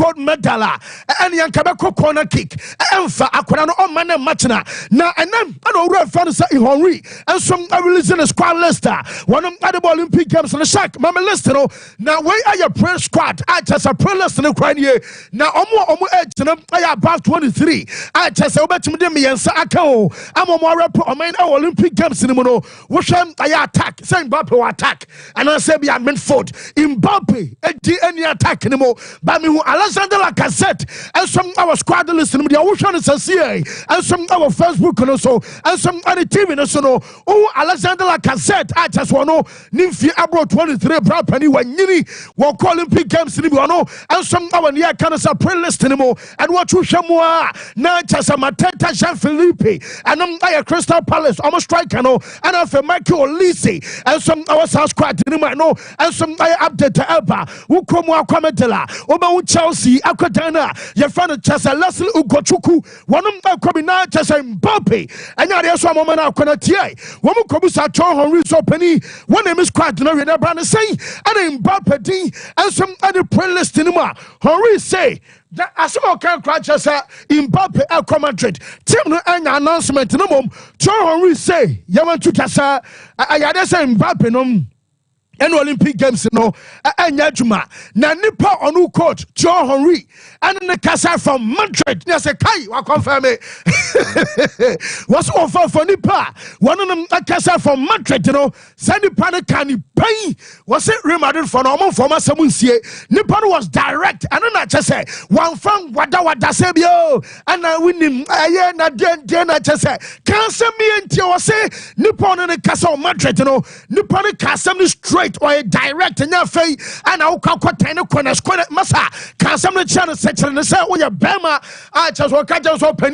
gold medal and yankabeko corner kick emfa akwara no on man match na enam ana owura fan say Henry and some releasing a squad list one of the Olympic games on the shack mama list no now where are your prayer squad I just a prayer list no cry here now omo edge no I about 23 I just obetimi dem yensa aka o amomo rep oman Olympic games ni mo no wo hwem I attack say Mbappe will attack and I say be a midfield Mbappe edi any attack ni mo ba me hu Alexander Lacazette and some our squad list ni mo dia wo hwem say see and some our Facebook no so and some other TV no so no oh Alexander Lacazette I just want no nimfi abro 23 bra pani wanyini wo Olympic games ni bi no and some our near can say playlist ni mo and what you hwem a na just Mateta Jean Philippe and I Crystal Palace almost striker no and after Michael Olise and some our South squad ni no and some I update Elba who come akwamedela oba Chelsea akwadana your friend Chelsea Leslie Ugochukwu one come na Chelsea Mbappe and ya so amoma na akwana tie wo mu kobusa John Henry so pani one name squad no we na brand say and Mbappe din and some other playlist ni ma Henry say that as all can cry just Mbappe at Madrid team no announcement no mom John Henry say you want to kasa I say Mbappe no and Olympic Games no anya juma na nipa onu coach John Henry and the kasa from Madrid na say kai wa confirm me was offer for nipa one of them kasa from Madrid you know send nipa na can pay was it Real Madrid for no for masamunsie nipa was direct and na just say one fan wada say bio and na win aye na den na just say can say me enti was say nipa na kasa Madrid you know nipa na kasa straight or direct and your face and I'll call corner square massa can some channel section and say oh your bema I just walk out just open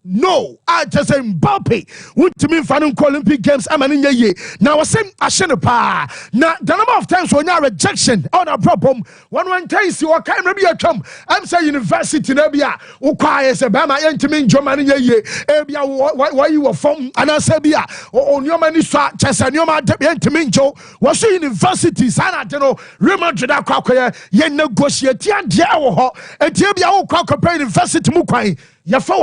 no I just say Mbappe would to me fan Olympic Games I'm an ye now I say I shouldn't pa now the number of times when you rejection on a problem one case you can maybe come I'm saying university nebia ukwa say bema entimin Germany ye ebia why you were from and I say bia on your money so just and your man entimin Joe was universities and I know Real Madrid akwakoye ye negotiate dia wo ho etie bia wo kwa compare university mu kwan ya fa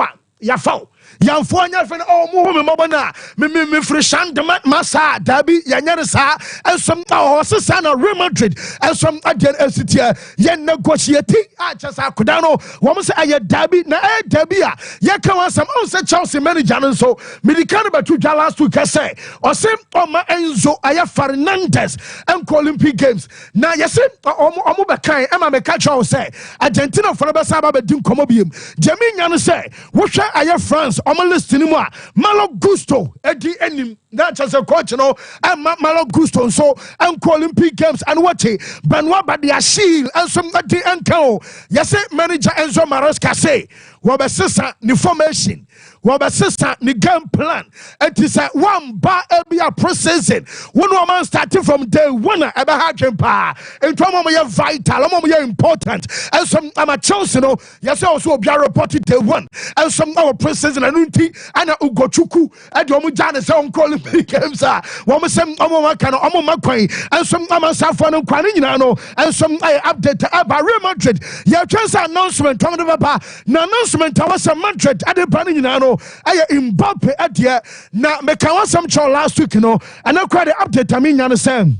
Yanfo anya fe oh mu me mobana me frishan de masa dabi yanyere sa ensom hosesa na Real Madrid ensom aden esitia ye negotiate achasa akoda no wo mo se aye dabi na dabi a ye kan wasam on se Chelsea manager no so medical batu dwa last week say o se oma Enzo aye Fernandez en Olympic Games na ye se omo be kan e ma me catch o say Argentina for be sa ba be din komo biem Jemi nya no say wo hwe aye France omo list ni mo a Malo Gusto edi enim na just a coach no and Malo Gusto so and Olympic Games and what Benoit Badiashile and some adi enko yes manager Enzo Maresca say wo be sesa ni formation wo be sesa ni game plan it is a one bar ebia processing one man starting from day one e be hard pa into mo ye vital mo ye important and some am Chelsea no yes also be reported day one and some our processing anunti ana Ugochukwu e de omo jane say on Olympic Games wo mo sem omo maka no omo makwan and some am safo no kwan nyina no and some update about Real Madrid ye chance announcement on the papa na announcement was a Madrid at the panel nyina no aye Mbappe adia na me kan wasam cho last week no and I quite the update I mean you understand.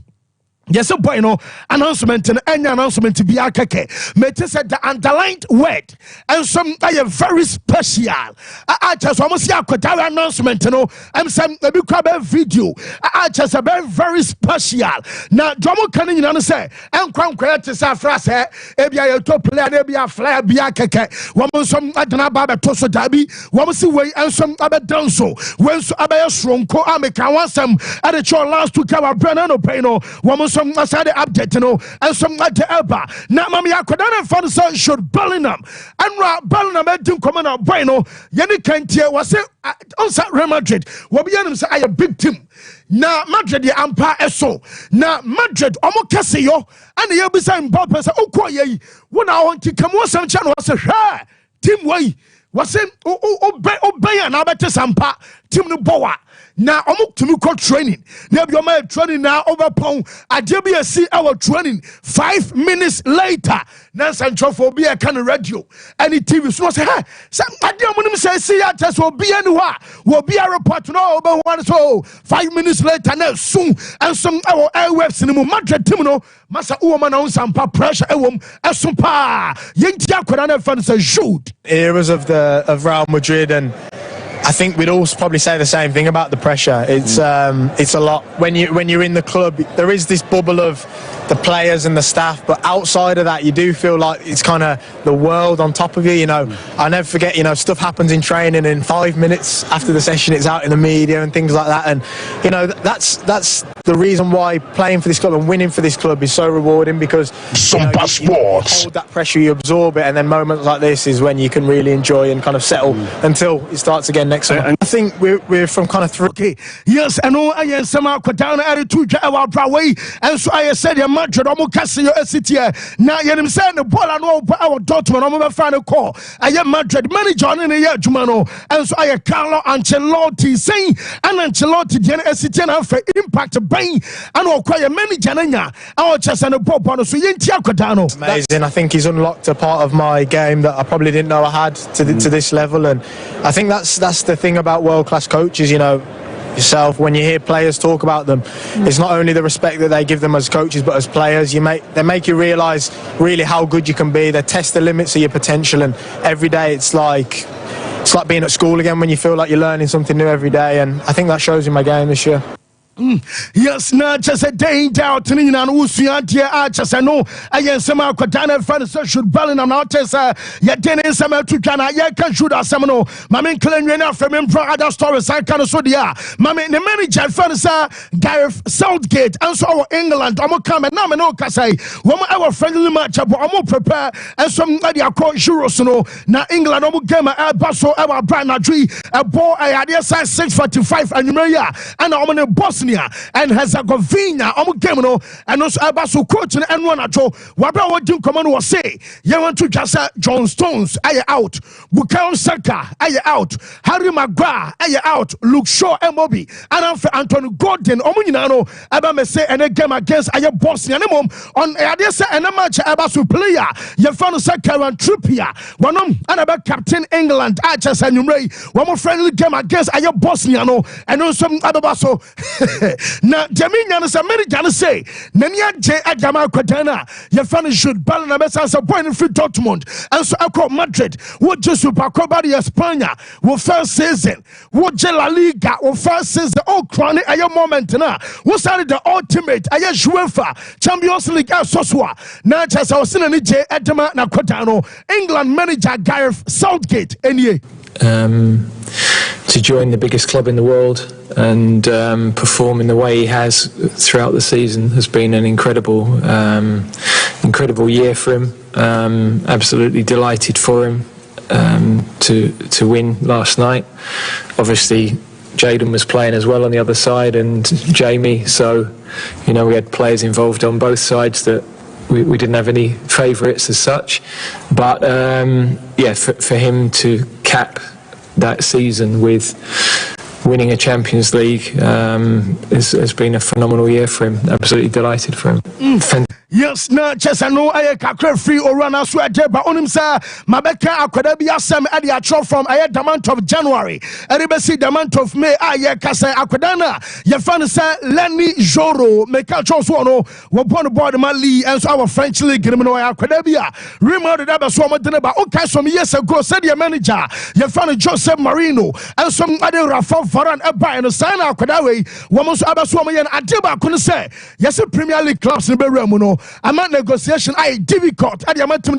Yes, boy, no announcement and any announcement to be a keke. May said the underlined word and some are very special. I just almost see a quarter announcement, you know. I'm saying maybe grab a video. I just a very special. Now, Jomo can you say, and Crown created a phrase, Ebia, a top player, Ebia, flyer, be a keke. Woman, some Adana Baba Toso Dabi, woman, see way and some other done so. When so Abaya Strong, Co America, want some at the show last to cover Brennan Peno, woman. Some aside update, you know, and some at the Elba. Now, Mammy Akwadana found son should Bellingham and Bellingham had to come out. Bueno, Yannick Kantia was also Real Madrid. What be say I a big team. Now, Madrid, the Empire so. Now, Madrid, Omo Casio, and the Yabisa Mbappe say, oh, quiet. When I want to come on some channel, I say, hey, team way. Was him obey and I better Sompa, Tim no Boa. na omo tumi kɔ training na bi omo training na overpon ade bi asi our training 5 minutes later na santrofo bi e kan radio any TV so say hey say ade omo nim say see ya test obi ani ho a wo bi a report no obo one so 5 minutes later na soon and some our airwaves ni mu Madrid team no masa uwo na Sompa pressure ewom esumpa yenti akwara na fan say Jude eras of Real Madrid, and I think we'd all probably say the same thing about the pressure. It's a lot when you're in the club. There is this bubble of the players and the staff, but outside of that, you do feel like it's kind of the world on top of you. You know, I never forget. You know, stuff happens in training, and 5 minutes after the session, it's out in the media and things like that. And you know, that's the reason why playing for this club and winning for this club is so rewarding, because Sompa Sports. Hold that pressure, you absorb it, and then moments like this is when you can really enjoy and kind of settle until it starts again next summer. I think we're from kind of okay. Yes, I know. I am some down attitude our Broadway, and so I said, Madrid, I'm casting your city. Now, you're saying the ball and all our Dortmund, I'm going to find a call. I am Madrid manager in a year, Jumano, and so I Carlo Ancelotti saying, and Ancelotti, the city and for impact brain, and all quite many Janina, our chess and a pop on so Yentiacodano. Amazing. I think he's unlocked a part of my game that I probably didn't know I had to this level, and I think that's the thing about world-class coaches, you know. Yourself, when you hear players talk about them, it's not only the respect that they give them as coaches, but as players, they make you realise really how good you can be. They test the limits of your potential, and every day it's like being at school again when you feel like you're learning something new every day, and I think that shows in my game this year. Yes, not just a day down to Nina and Usia, dear Archers. I know I am some Aquadana friends should balance on artists. Yet then in some to Ghana, yet can shoot us some. Mammy claim enough from him for other stories. I can so dear. Mammy, the manager friends Gareth Southgate and so England. I'm come and I'm no Casay. One our friendly match, I'm more prepared and some idea called Euros. No, now England, I'm game a basso, our brand tree, a ball, I had 6:45 and and I'm on a Bosnia and Herzegovina game and also Abaso coach and one at all. What do command was say? You want to just John Stones, are out? Bukayo Saka, are out? Harry Maguire, are out? Luke Shaw, Moby, and Anthony Gordon, Omunano, Abame say and a game against Aya Bosnia on Adesa and a match Abasu player. You found Saka and Trippier, one and about Captain England, Archers and Umray, one more friendly game against Aya Bosniano, and also Abaso. Na Jamina is a American say, Nania J. Adama Quadana, your family should balance as a point in free Dortmund, and so I call Madrid, what just Supercobadi Espana, will first season, what La Liga, or first season, all chronic at your moment now, what's the ultimate, I guess UEFA, Champions League, Sosua, not just our Sinani J. Adama Quadano, England manager Gareth Southgate, NA. To join the biggest club in the world and perform in the way he has throughout the season has been an incredible year for him. Absolutely delighted for him to win last night. Obviously Jayden was playing as well on the other side, and Jamie, so you know we had players involved on both sides that we didn't have any favourites as such, but yeah, for him to cap that season with winning a Champions League has been a phenomenal year for him. Absolutely delighted for him. Yes, no, just I know I can free or run as well, but on him, sir, Mabeka, I could be a Sam at the from the month of January, and see the month of May. I Casa Aquadana, Yafan, sir, Lenny Joro, Meka Choswano, Wapon board Mali, and so our French League, Grimino Aquadabia, remember that was one about okay, some years ago, said your manager, Yafan Joseph Marino, and some other Rafa Faran, a buy and a sign Aquadawe, Wamos Abaswamayan, Adiba couldn't say, yes, a Premier League clubs in Beremuno. I'm at negotiation. I difficult. I am at them.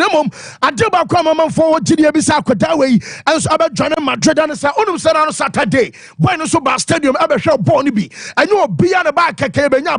I do about come forward to the Abisa Quadawe and so about joining Madrid and say, on Saturday. Why no so stadium? I shall Bonibi. I know beyond the back.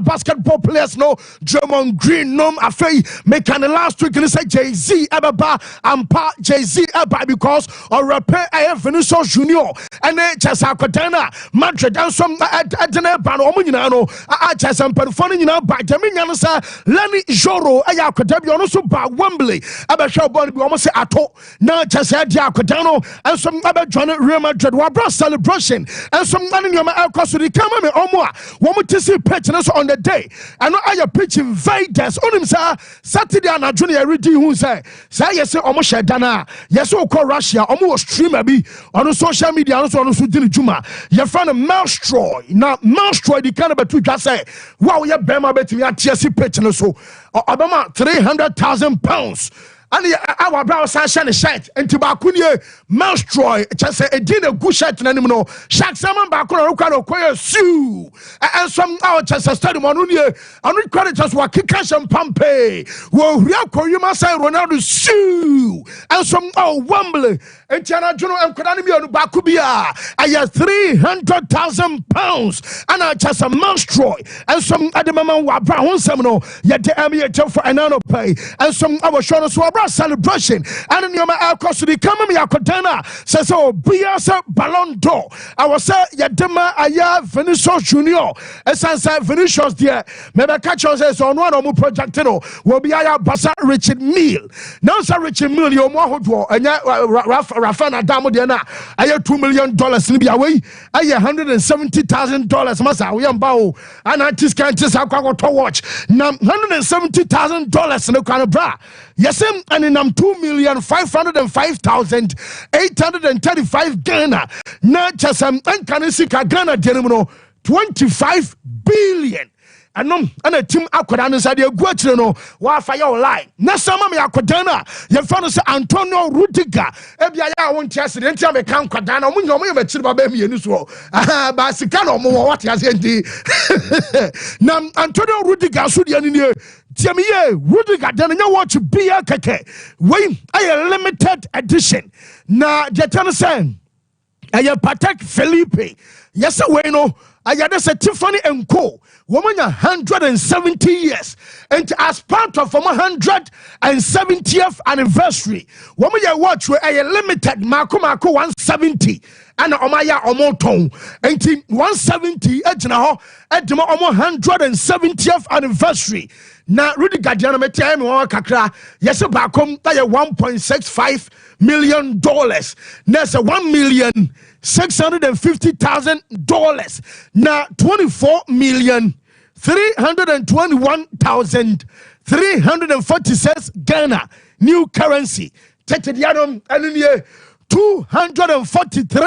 Basketball players no German Green nom affair. Make an last week and say Jay-Z Ababa and Pa Jay-Z Abba because or repair I Vinicius Junior and then Chasakotana Madrid and some at the Bano Omunano. I just am performing by Jamina Lenny Joro aya akoda bi ono so ba Wembley abehwe ball bi omo se ato na chese dia akoda no enso abedwane Real Madrid wa bra celebration enso nane nyoma ekoso di kama me omo a wo mo tisi pitch no so on the day ano aya pitch invaders onim sa Saturday anadwo na redi hu say yese omo shedana yese okọ Russia omo wo streamer bi ono social media ono so di juma ye friend Maelstroy na Maelstroy di kana betu dwa say wow ye bema betimi atiasi pitch no so obama £300,000 and our brow sunshine shirt and tobacco Maelstroy just say a dinner good shirt and no shark salmon back on a sue and some our just a study on and credit just what cash and pampe well you must say Ronaldo sue and some Wembley and China Juno and Kodani on Bakubia I have £300,000 and I just a Maelstroy and some other mama wa brown seminal yet the Emmy for another pay and some our shoulders were celebration and in your cost the coming Yakotana says oh Biasa Ballon d'Or I was say Yadema Aya Vinicius Junior as I said Vinicius there maybe catch us as on one or more project will be Aya Basa Richard Meal now sir Richard Meal your more and Rafana Damo Diana Aya $2 million in the away Aya $170,000 Masa we bow and I just can't just have to watch now $170,000 in the kind of bra yes and in 2,505,835 Ghana not just and can see Ghana general 25 billion and a team akwadana inside the guachino no wa fire lie na sama me akwadana ye fa no se Antonio Rudiger ebia ya won tiase de ntia me kan kwadana mo nyom ye machiri ba mi enu so ba sika no mo what tiase ndi na Antonio Rudiger so de ani Tiamiye Rudiger dan nya watch bia keke we a limited edition na jetana sen aye Patek Philippe yes we no ayade se Tiffany & Co woman 170 years and as part of 170th anniversary woman ya watch we a limited mako 170 and omaya omoton and 170 ejina ho edimo 170th anniversary na Rudiger diana metia me won kakra yes ba kom that $1.65 million that's $1,650,000 na $24,321,346 Ghana new currency tetedianum and 243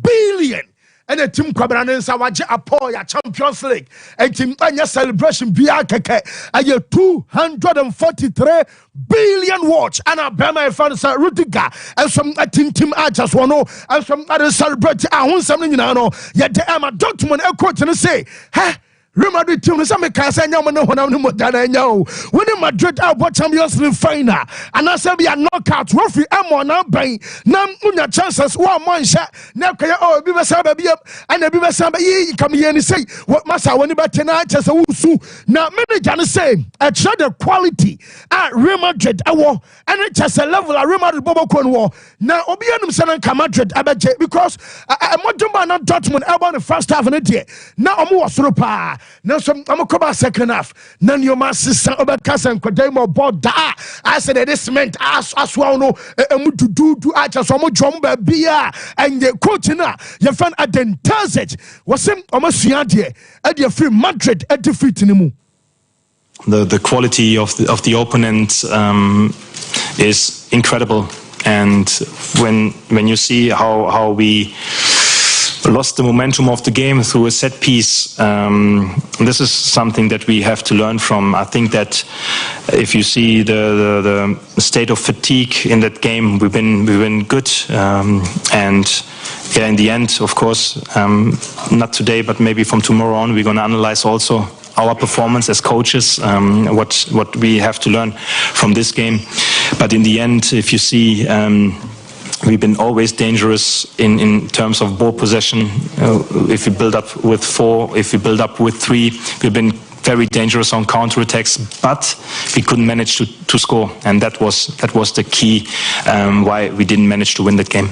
billion and a team Kwabranen waje Apoya Champions League and team Anya celebration bia keke aye 243 billion watch and a Bama fans Rudiger and some team just one and some other celebrate ahun something you know yet the Emma Dortmund e coach and say ha Real Madrid team some can say nyama no honam no modana nyao when Madrid about Champions League final and I say be a knockout referee am na ban na unya chances one man shot na kaya oh be samba be and be samba yi come here and say what massa when be na chance wusu na manager no say a try the quality at Real Madrid awo and it just a level at Real Madrid bobo kon wo na obi anum say na Madrid abeje because modumba na Dortmund about the first half na die na omo wasoro pa now some I'm second half. None your master over Cassan Kodemo board da. I said this meant as well no to do I just almost jumba beer and the coach na your friend at the Tazet was him almost Yandia at your free Madrid at defeat in the quality of the opponent is incredible, and when you see how we lost the momentum of the game through a set piece. This is something that we have to learn from. I think that if you see the state of fatigue in that game, we've been good, and yeah, in the end, of course, not today, but maybe from tomorrow on, we're going to analyze also our performance as coaches, what we have to learn from this game. But in the end, if you see. We've been always dangerous in terms of ball possession. If we build up with 4, if we build up with 3, we've been very dangerous on counterattacks, but we couldn't manage to score, and that was the key why we didn't manage to win that game.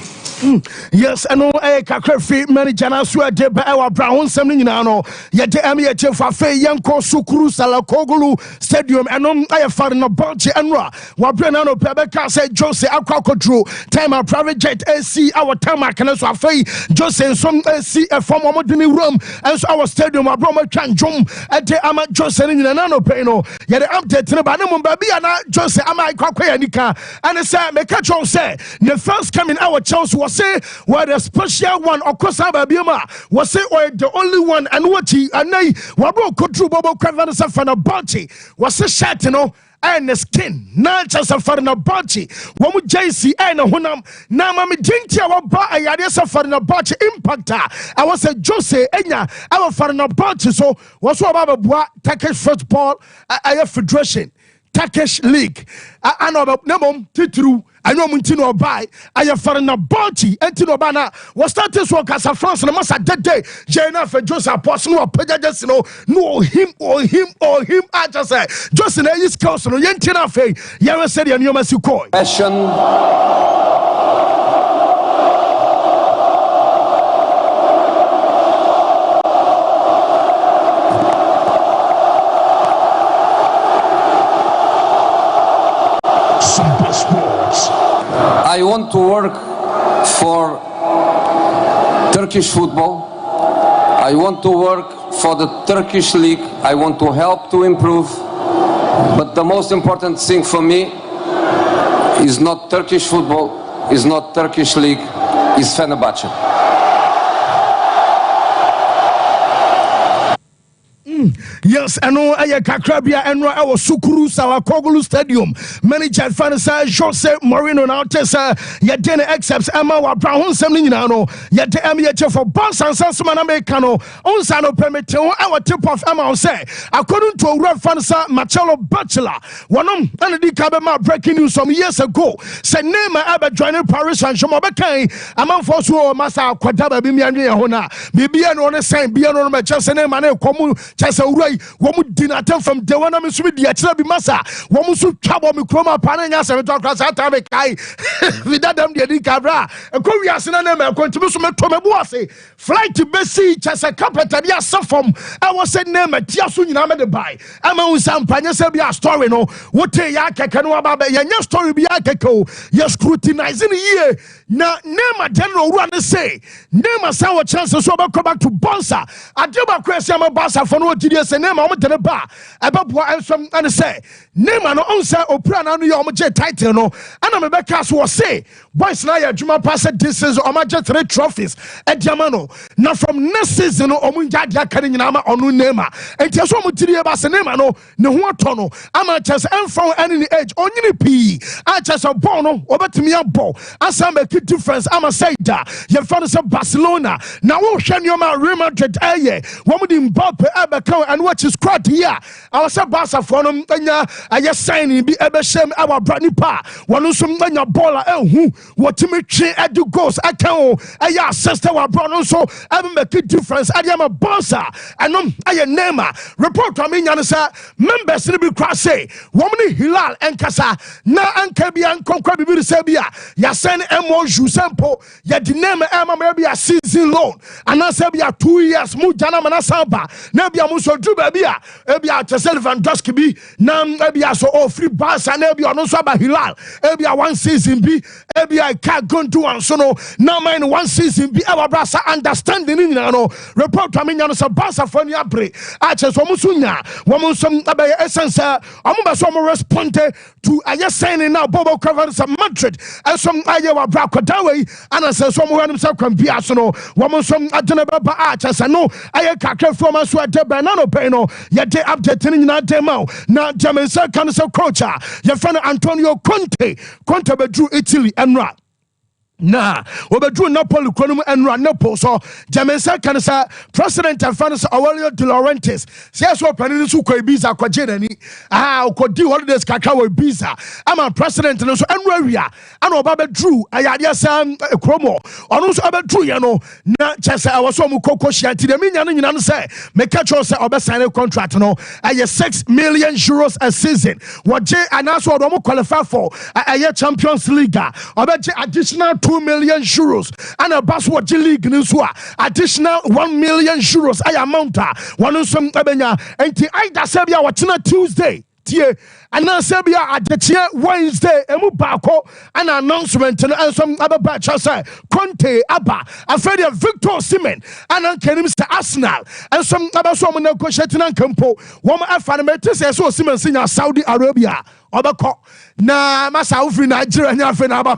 Yes, I know a kakrefi manager na so de ba e wa brown nsem ni nyina no ye de am ye chefa fe yenko sukuru sala kogulu stadium enom aye fare no bunch enra wa bre na no pe be ka say Jose akwakodro time a private jet AC our time kan so afei Jose som AC e form mo de ni room and so our stadium wa bro ma twan jom e de ama Jose ni nyina na no pe no ye de update ne ba ne mo ba bia na Jose ama kwakwa ya nika and say me catch on say the first coming our chance was say what a special one or Kosaba Bima was say or the only one and what he and I wabo kutru bobo kravan safana bunchi was a shirt and the skin not just a farina bunchi womu JC and a hunam na mami dinti our ba a yadesa farina bunchi impactor I was a Jose Enya our farina bunchi so was what baba bois Turkish football a federation Turkish league I know about Nemom Titru I know Muntino buy I have foreign a bounty Antino Bana was started so as a France and a massa that day Jana for Joseph Apostle or Pegasus no him I just say just in a East Coast no Yentina Fay Yara said and you must you call I want to work for Turkish football. I want to work for the Turkish league. I want to help to improve. But the most important thing for me is not Turkish football, is not Turkish league, is Fenerbahce. Yes, I know I Kakrabia and I was Sukuru Sala Kogulu Stadium. Manager Fanasa Jose Moreno now Tessa Yadene accepts Emma wa Brown Seminano Yate Amiacha for Boss and Sansman Americano on Sano Permito our tip of Emma say according to a Red Fanasa Marcello Bachelor one and the Cabema breaking news some years ago said name Abba joining Paris and Shomabekai among force who Massa Quadaba Bimian Hona Bibian on the same Bian on my chest and Mane Komu Chesa Uray womu dinata from the one I'm sweet the Achila Massa womu su trouble me chroma pananga senator class at Amekai Vidadam de Cabra and Korea Sinanam going to Muslim Tomabuase flight to Bessie Chesa Capetadia Safom I was said name at Tiasun Yamade by Amon Sampanya Sabia story no what Yaka Kanwaba Yanya story be Akeko you're scrutinizing a year now name a general run to say name a sour chances so about come back to Bonsa I do my question about Bonsa for no TDS and name on the bar about what I'm some and say name an answer or plan on your title no and I'm a backcast was say boys now Juma pass this is or my jet 3 trophies at Yamano now from next season or Munjadia Karinama or no name and just one material Basanema no one tono I'm a just and from any age only P I just a bono over to me a ball as I'm a kid difference I'm a say that your father's of Barcelona now we'll send you my Real Madrid aye one with him Bob and watch his crowd here I was a Barca for them I just signing be ever shame our brand pa one some baller who what to me at the goals I can I sister our brother so I make a difference I am a bossa and I am Nema report to me and say members in the cross say woman Hilal and Kasa na Ankabian Conquer Bibi Sabia ya send MO Jusempo ya the name Emma maybe a season loan and I say be a 2 years Mujana Manasaba maybe a Muso Jubabia maybe a Chesel Van Doskibi nam maybe a so free bus and maybe on Saba Hilal maybe a 1 season be maybe I can't go to one so no now mine 1 season be our brasa understanding in no report to me and so basa for ya pre I just Wamusunya Wamusum Abe essence Amubasomo responded to a yes signing now Bobo covers a Madrid and some Iowa Bracodawe and I said someone himself can be as no Wamusum Adenaba Archers and no I can't from us where the banana peno yet they updating in that demo now Jamaica can so coach your friend Antonio Conte bedrew Italy and Rat. Nah, Obedru Napoli Kronum and Ranapo so Jamaica can say President and Finance Aurelio De Laurentiis says what Penisu Ibiza Quajerani Kodi holidays Kakao Ibiza I'm a president and also Enria and Obedru Ayadia Sam Chromo on also Obedru Yano not just I was so Mukoko Shanti the Minian say make catch us or sign a contract no I 6 million euros a season what J and that's what I'm qualify for a Champions League or additional 2 million euros. And a Baswatch League Nuswa, additional 1 million euros. I amount one of some Abenya, and Ida Sabia Wachina Tuesday. And now Sabia at the Wednesday, Emubako, an announcement and some other batch say Conte Abba, Afraid Victor Simen, and Uncle Mr. Arsenal, and some other someone negotiating and Campo, woman Afanimetis, so Simen Senior Saudi Arabia. Obako na masa ufri Nigeria nya fe na ba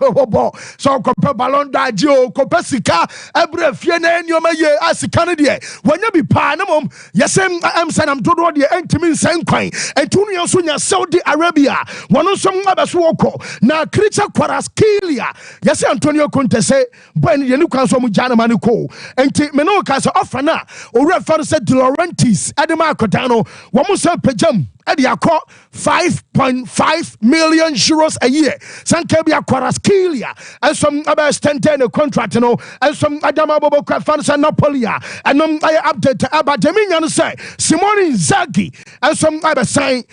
so kope ballon d'Or kope sika ebre fie na enioma ye asika ne de wanya bi pa na mom yesem am sanam dodo de entimi nsan kwan etunu yo so nya Saudi Arabia wono so abeso woko na creature Kwaraskilia yese Antonio Conte say boy ne ni kwan so mu jana mane ko enti me no ka so offer na owura fa say De Laurentiis adema akodan no wo mo say pejam edi akọ 5.5 million euros a year. Sankebia Kwaraskilia and some other extended contract, you know, and some Adama Bobo fans and Napolia. And I update about Dominion say Simone Inzaghi and some other saying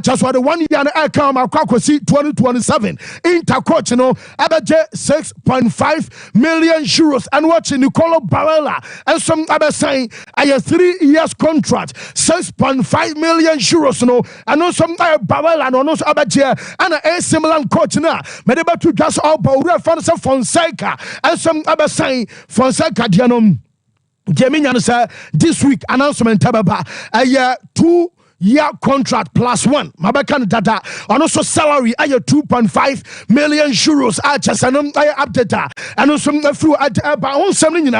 just what the 1 year account of Kwakwasi 2027 intercoach, you know, about 6.5 million euros and watching Nicolo Barella and some other saying a 3 years contract 6.5 million euros, you know. And also Bawel and also Abatia and a similar coach now. Medeba to just all Bawel fans of Fonseca and some other saying Fonseca Dianum Geminian say this week announcement tababa a year 2-year contract plus 1. Mabakan data and also salary a 2.5 million euros. I just an update and also through at about 170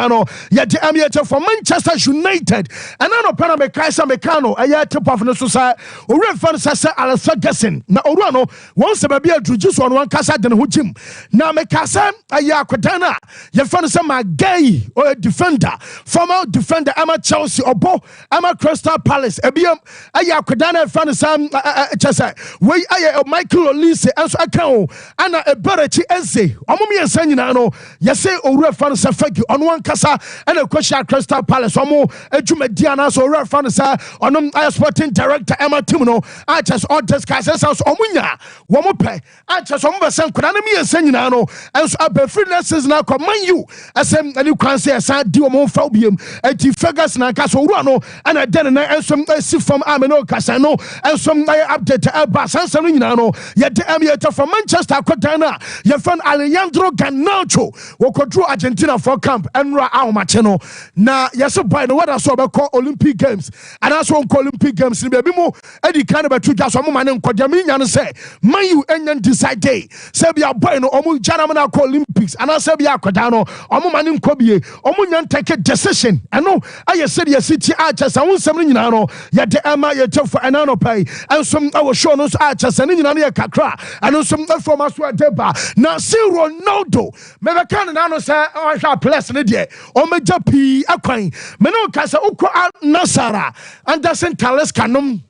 yet the for Manchester United and then Panama Kaisa Mecano a year tip of the society or reference as Alessa Gessin. Now Orano once a baby introduced on one casa than Hujim. Now Mecasa a Yakutana your friend some gay or a defender, former defender Emma Chelsea or Bo Emma Crystal Palace a Yakudana fan Sam Chesa we Michael Olise and so account and a Bereti Eze Omumi and Sanino Yase or reference effect on one casa and a question Crystal Palace Omo Ejume Diana so reference on sporting director Emma Timono I just orders Casas Omunya Womope I just Omba Sankurami and Sanino and so a freeness is now command you as and you can say a sad duomophobia and Tifagas Nakaso Rano and a den and some from Amino Casano and some update about Sansanino yet the emulator from Manchester Cotana your friend Alejandro Garnacho who drew Argentina for camp and Ra Macheno na yes by the what I saw about Olympic Games and also on Olympic Games in Babimo Eddie Canada to just one man and Kodaminian say man you and decide day Sabia Bueno Omu Janamana Olympics and I Sabia Kodano Omumanim Kobie Omunyan take a decision I know I said your city archers I want something yet the Emma for an anno pay and some our show nos archers and in Ania Kakra and some from us were deba now see Ronaldo maybe can an say I shall bless an idiot or major P. Aquine Meno Casa Uko Nasara and doesn't tell us canum.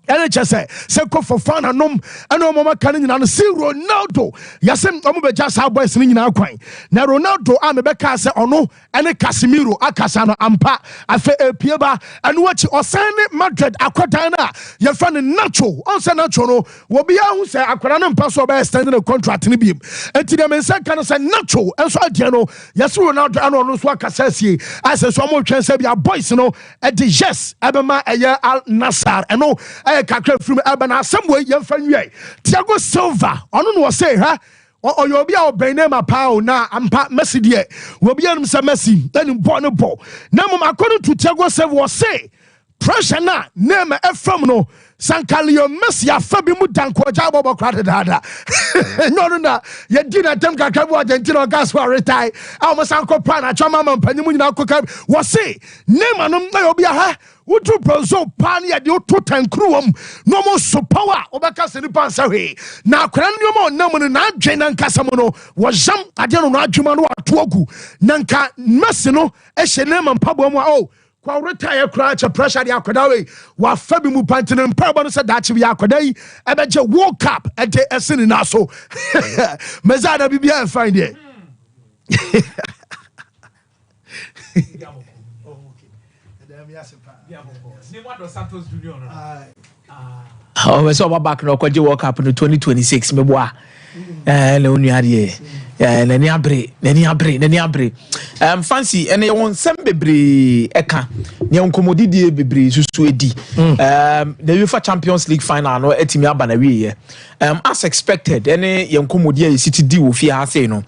And just say, for fun and no mama canning and see Ronaldo. Yasem, I'm just how boys in our coin. Now, Ronaldo, I'm a Becasa or no, and a Casimiro, Acasano, Ampa, I feel Pieba, and watch or send Madrid, Aquatana, your friend Nacho, also Nacho, will be out, say, Aquanan Paso by standing a contract in the beam. And to them, and can say Nacho, and so Diano, yes, Ronaldo, and on Swaka says he, as a small chance of your boys, you know, at the yes, Abama, Al Nassar, and no. Kakra from Abana somewhere young friend Thiago Silva on was say or you'll be out by name a pound now and Pat Messi dear will be on some Messi then in Bonabo. Now according to Thiago Silva was say pressure na name a from Sankalio Messi a Fabimu Danko Jabo Cratted Hada. No, you didn't attempt Kakabu Argentina gas for retire. Almost Uncle Pana, Chama, Panimuna Coca was say name and Nayobia. Would you so pani at your two tank crew? No more so power over Cassini Pansaway. Now, Cranium, no one and Jane and Casamono was some I don't know Jumano Twogu. Nanka Messino, Eshenem and Paboma. Oh, quite retire crouch a pressure the Akadawe, while Fabimu Pantin and Pabon said that we are Koday. I bet you woke up at the Essin in Asso. Mezada Bibia find it. Oh, so back no kwaje World Cup in 2026 meboa no nuade nani abre fancy ene won sem bebre eka ne nkomodidie bebre susu edi the UEFA Champions League final no etimi aba na wiye as expected ene yenkomodie ye City di wo fi ha say no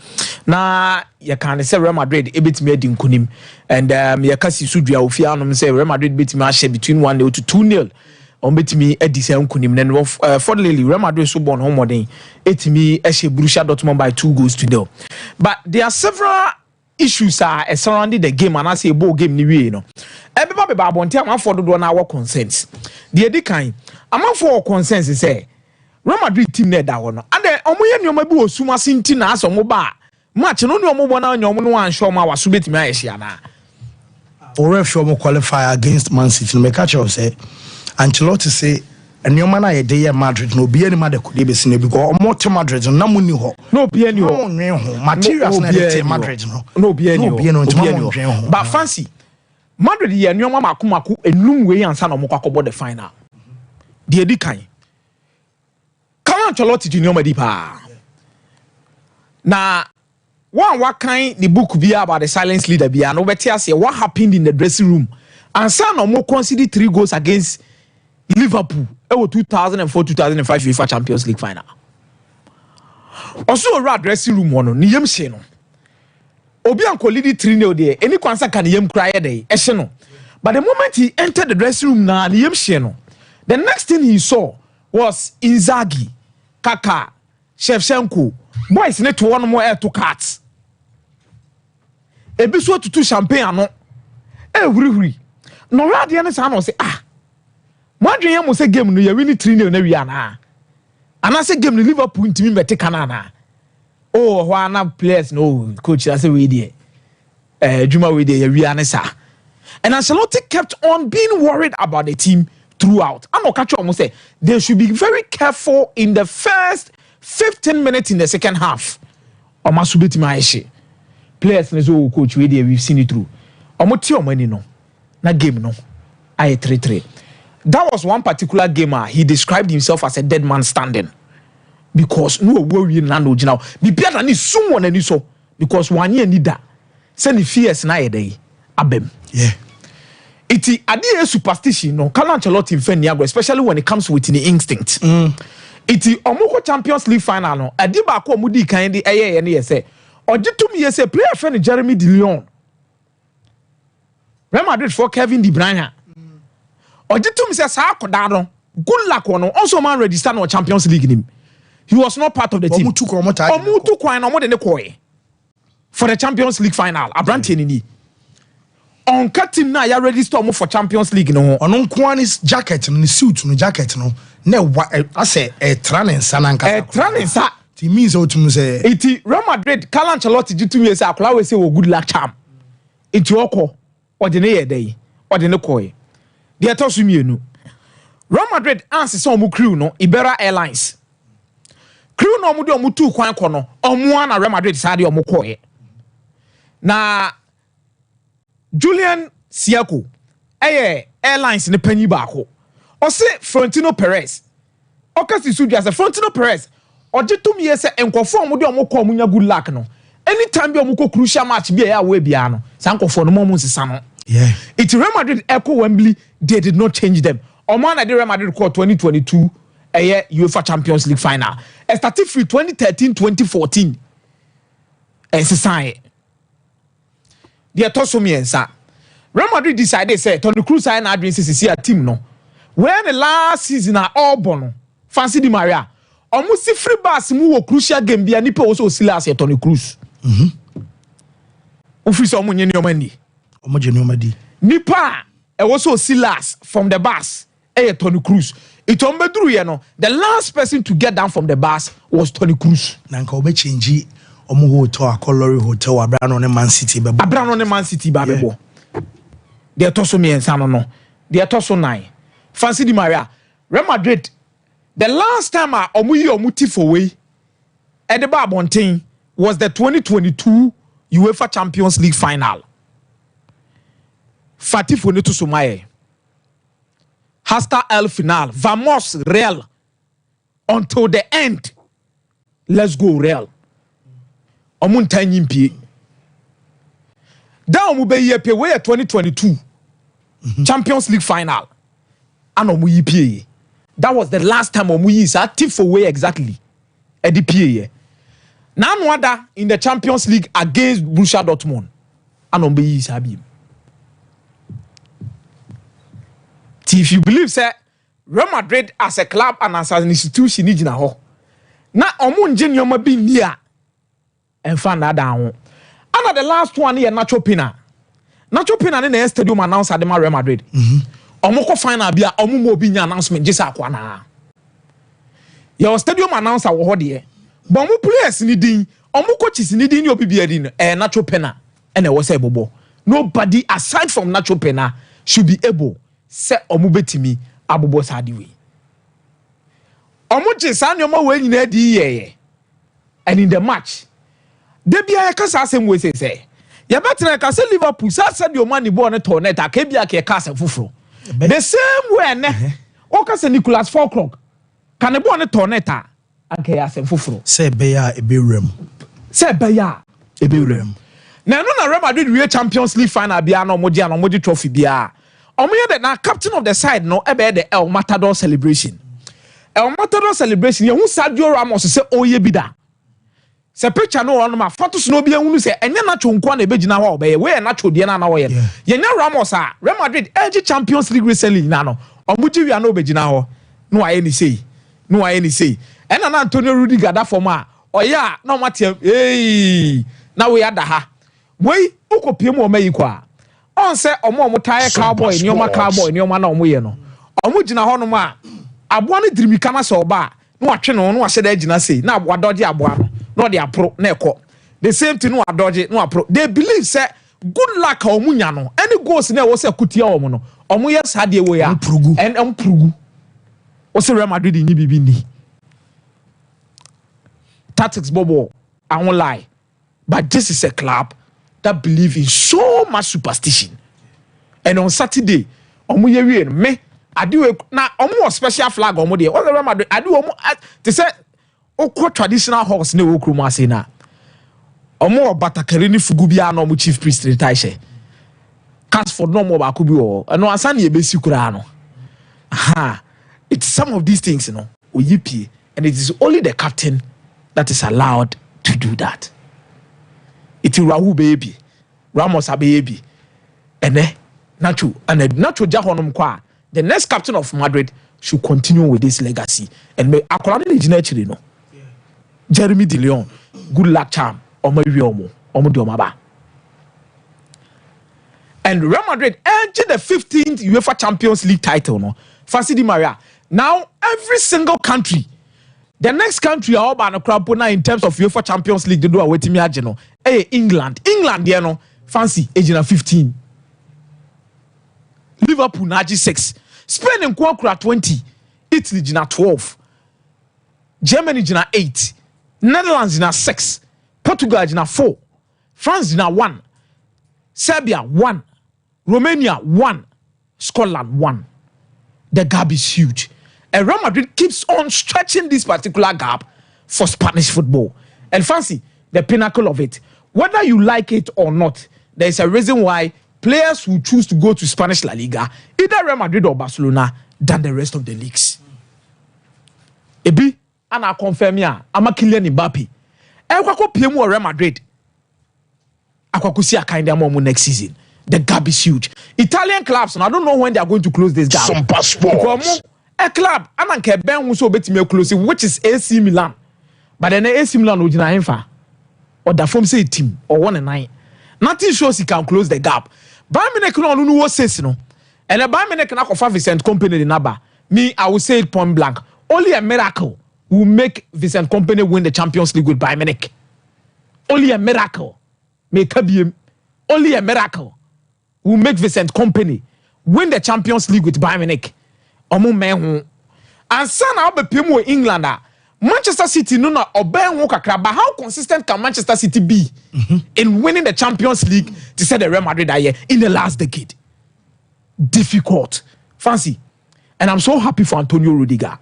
na ye kan say Real Madrid ebetimi adi nkunim and ye kasi sudua wo fi anom say Real Madrid betimi a share between 1-0 to 2-0 on betimi edise nkunim nen fortunately Real Madrid so born home modern etimi ehye Borussia Dortmund by 2-0 but there are several issues surrounding the game and I say ball game ni we no everybody be abonte am for do na our concerns the edikan am for concerns say Real Madrid team na da ho no and omoye nyoma bi osuma sinti na aso mo ba match no ne omo bo na nyoma no wan show ma waso betimi ayehia na or ref show mo qualify against Man City no me catch you say Ancelotti say anyoma na ye dey Madrid no be any made could be seen because omo Madrid na muni ho no be any ho materials na dey Madrid no be any ho but fancy Madrid ye anyoma makomako enum we ansa na mo kwakobo the final the edikan kan Ancelotti di anyoma di pa na what kind the book be about the silence leader be and over say what happened in the dressing room and son no more consider 3 goals against Liverpool 2004-2005 UEFA Champions League final. Also a dressing room one ni yem she no. Obi anko lead 3-0 there. Any kwansa kan yem cry there. Ehye no. But the moment he entered the dressing room na ni yem she no. The next thing he saw was Inzaghi, Kaka, Shevchenko. Boys need to one more air to cards. Ebi so to champagne ano. Huri. No radio ne sa no say Madrid yam say game no ye win 3-0 na wi ana. Ana say game no Liverpool ntimi mete kana na. Oh, why na players no coach say we there. Juma we there ye wi ana sa. And Ancelotti kept on being worried about the team throughout. I'm catch you almost say they should be very careful in the first 15 minutes in the second half. Omasubeti maishe. Players no coach we there we've seen it through. Omoti omani no. Na game no. Aye 3-3. That was one particular gamer. He described himself as a dead man standing. Because no worry na no now. Be better than someone any so. Because 1 year need that. Send the fears na a day. Abem. Yeah. It's a superstition. No, Carlo Ancelotti in especially when it comes with the instinct. It's Omoko Champions League final. No, Adiba ko mudi kandi eye ne say. Ojitum say player friend Jeremy De Leon. Real Madrid for Kevin De Bruyne. Ojitum say sa akoda no. Good luck no. Also man register no Champions League nim. He was not part of the team. Omutu kwan no mo de ne koy. For the Champions League final. Abrante ni. On team na ya register mo for Champions League no. Ono nkoanis jacket no suit no jacket no. Na I say tranensa na nka. Tranensa. It means otum say iti Real Madrid Carlo Ancelotti jitum say akola we say wo good luck charm. Iti okọ ode ne yedai. Ode ne koy. De atosu mienu. Real Madrid answer say omu crew no Iberia Airlines. Crew no omu de omu tu kwan kọ no. Omu na Real Madrid sade omu koy. Na Julian Siako airlines ne panyi baako. O se Florentino Perez. O kasi sudi as Florentino Perez. O jitum ye se enkofo omo de omo ko omunya good luck no. Anytime be omo ko crucial match be ya we bia no. San nkofo no mo nsesa no. Yeah. It's Real Madrid echo Wembley, they did not change them. Omo na de Real Madrid call 2022 UEFA Champions League final. It started from 2013-2014. Ensesa the Tosomiensa. Real Madrid decided say Toni Kroos sign Adrian CCC a team no. When the last season are all born, Fancy Di Maria. Almost free pass mu crucial game be nipa also Silas Toni Kroos. Office omo nye nyomani. Omo je nyomadi. Nipa e also Silas from the bus. Toni Kroos. It ombedru ye no. The last person to get down from the bus was Toni Kroos. Na nka obe change omo hotel akolori hotel Abrano ne Man City bebo. Abrano ne Man City ba bebo. De toso mi ensano no. De toso 9. Fancy Di Maria. Real Madrid. The last time omu tifo way at the Barbontain was the 2022 UEFA Champions League final. Fatifo ne to Sumaye. Hasta el final. Vamos Real until the end. let's go Real. Omun tanyi mpie. Da omu be ye pe we 2022 Champions League final. And omu yi pie. That was the last time omu yi is active for way exactly. Edi pie. Now wada in the Champions League against Borussia Dortmund. And omu yi is abi. If you believe say Real Madrid as a club and as an institution is na ho. Na omu nje nyoma bi nia. And fan that down. And the last one here, Nacho Pina. Nacho Pina in the stadium announced at the Real Madrid. Omoko final bia omu mo bi nya announcement jisa akwana. Your stadium announced our hodie. But omu players ni din, omu coaches ni din obi bia din Nacho Pina and was able. Nobody aside from Nacho Pina should be able say omu betimi abobo sadiwe. Omu jisa nyoma we nyina di ye. And in the match Debia kasa asem we say. Ya better ka say Liverpool sa said your money born a tornado ka bia ka kasa fufuro. The same way ne. O ka say Nicholas 4 o'clock. Can e born a tornado aka asem fufuro. Say beya ebewrem. Say beya ebewrem. Na no na Real Madrid we Champions League final bia na omo trophy bia. Omo ye na captain of the side no e be the El Matador celebration. El Matador celebration ye hu Sergio Ramos say oye bida. Se picture no one ma photos no bia hunu se enye nacho nko na ebegina ho obeye we nacho de na wo ye ye nya Ramos a Real Madrid edge Champions League recently na no omuji wi na obegina ho no aye ni sei ena na Antonio Rudiger da form a oya na omatia na we ada ha we ukopie mu omayi kwa on se omo tire cowboy ni oma na omo ye no omo gina ho no ma aboa ne dirimika na so ba no atwe no ahye da gina sei na aboa doje aboa no no they apro na eko the same thing no adodge no apro they believe say good luck omunya no any goals na wo say kutia omo no omo yes had the way and purugu o say Real Madrid ni bibi ni tactics bobo I won't lie but this is a club that believe in so much superstition and on Saturday omo ye wie me ade na omo special flag omo de o Real Madrid ade omo they say okwo traditional horse ne wo krumu ase na omo obatakari ni fugu bia na omo chief priest retire she Casford no mo ba ko bi wo no ansa na ebesi kura no aha it's some of these things oyipie and it is only the captain that is allowed to do that it Rahu baby Ramos baby ene Nacho jahonom kwa the next captain of Madrid should continue with this legacy and me akola ne gina chire no Jeremy De Leon, good luck charm. Omo de omaba. And Real Madrid entered the 15th UEFA Champions League title. No, Fancy Di Maria. Now every single country, the next country all by no in terms of UEFA Champions League, they do away to me ageno. Hey, England, there no fancy agena 15. Liverpool na 6. Spain in Kwakura 20. Italy jina 12. Germany jina 8. Netherlands na 6, Portugal na 4, France na 1, Serbia 1, Romania 1, Scotland 1. The gap is huge. And Real Madrid keeps on stretching this particular gap for Spanish football. And fancy the pinnacle of it. Whether you like it or not, there is a reason why players who choose to go to Spanish La Liga, either Real Madrid or Barcelona, than the rest of the leagues. Ebi ana confirm ya ama Kylian Mbappe ekwako PM Real Madrid akwako si akinde am next season. The gap is huge. Italian clubs, and I don't know when they are going to close this gap. Sompa Sports. A club ananke ben who so betime close, which is AC Milan. But then AC Milan ojina hemfa or the form say team or 1-9. Nothing shows he can close the gap. Bayern Munich no no what says no. And the Bayern Munich na offer Vincent Kompany the number. Me I will say it point blank. Only a miracle will make Vincent Kompany win the Champions League with Bayern Munich. Only a miracle. Only a miracle will make Vincent Kompany win the Champions League with Bayern Munich. And son now be PM England. Manchester City no obey kakra, but how consistent can Manchester City be in winning the Champions League to say the Real Madrid that year in the last decade? Difficult. Fancy. And I'm so happy for Antonio Rudiger.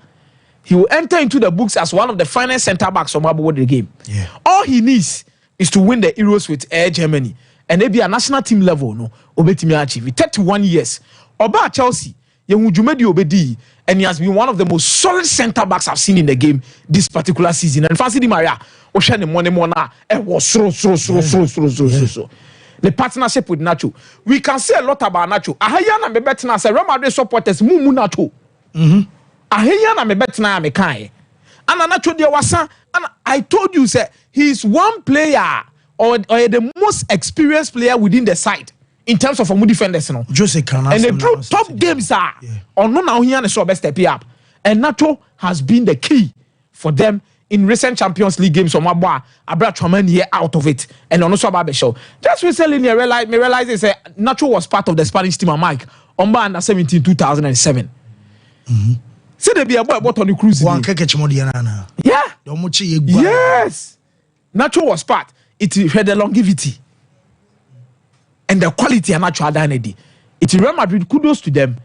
he will enter into the books as one of the finest centre backs of the game. Yeah. All he needs is to win the Euros with Air Germany. And maybe a national team level, no, obetimi achieve 31 years. Oba Chelsea, Yehujumedi Obedi, and he has been one of the most solid centre backs I've seen in the game this particular season. And Fancy Di Maria, Oshane Monemona, it was so. The partnership with Nacho. We can say a lot about Nacho. Ahayana me betina say Real Madrid supporters mumu Nacho. Ahayana me betina me kai. And Nacho de wasa. And I told you, say he's one player or the most experienced player within the side in terms of a defenders. No. Jose Canas. And the top games are on no now here and so best step up. And Nacho has been the key for them in recent Champions League games. So my boy, I brought Traman here out of it, and also about the show. Just recently, I realized they say Nacho was part of the Spanish team. Mike on under 17 2007. See they be a boy on the cruise. Yeah. Yes. Nacho was part. It had the longevity and the quality of Nacho identity. It's Real Madrid. Kudos to them.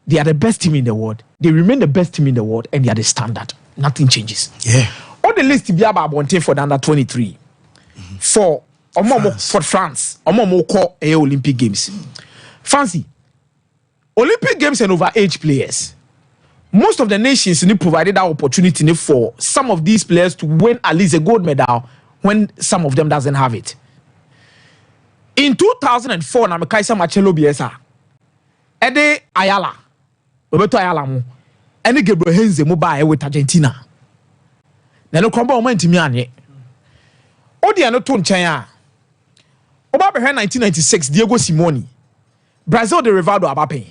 They are the best team in the world. They remain the best team in the world, and they are the standard. Nothing changes. Yeah. On the list to be about Bonte for the under 23 for France. Call Olympic Games. Fancy Olympic Games and overage players. Most of the nations provided that opportunity for some of these players to win at least a gold medal when some of them doesn't have it. In 2004, na Mekaisa Marcelo Bielsa, Ede Ayala, Roberto Ayala mo, ene Gabriel Heinze mo ba with Argentina. Na no kromba o man timi anye. Odi ano to nchen a. Oba be 1996 Diego Simeone. Brazil the Rivaldo abapen.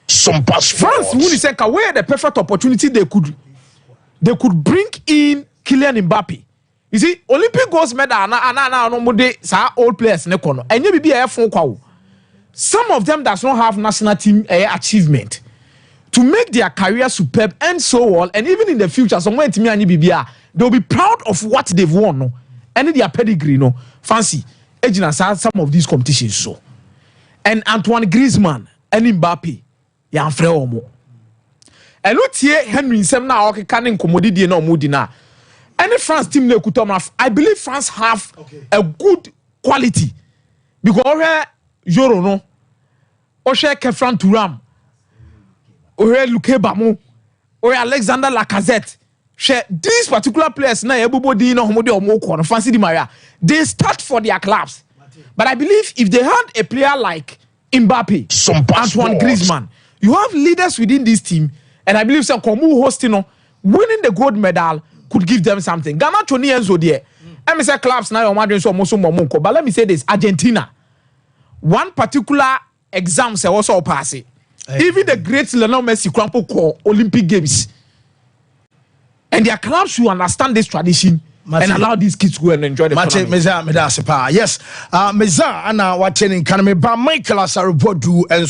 Sompa France who said where the perfect opportunity they could bring in Kylian Mbappe. You see, Olympic gold medal na no more sa old players ne kono. Enye bibi e fon kwa wo. Some of them does not have national team achievement to make their career superb and so well, and even in the future, someone to me and BBA, they'll be proud of what they've won, no, and their pedigree, no, fancy, agent some of these competitions, so, and Antoine Griezmann and Mbappe, yan frère and look here, Henry Sem now okay, canning commodity no mudina. Any France team they could I believe France have a good quality because Euro no, Oshe Kefran Turam. Or Luke Bamo, or Alexander Lacazette. These particular players, na everybody no homode or more Fancy Di Maria. They start for their clubs. But I believe if they had a player like Mbappe, Antoine Griezmann, you have leaders within this team, and I believe some Komu hosting winning the gold medal could give them something. Ghana Choni Enzo there. I say clubs now Madrid so Momonko. But let me say this: Argentina. One particular exam say also pass it. Even the great Lionel Messi crumple call Olympic Games. And their clubs should understand this tradition and allow these kids to go and enjoy the tournament. Yes, Meza ana watching can me ba Michael Asaribodu and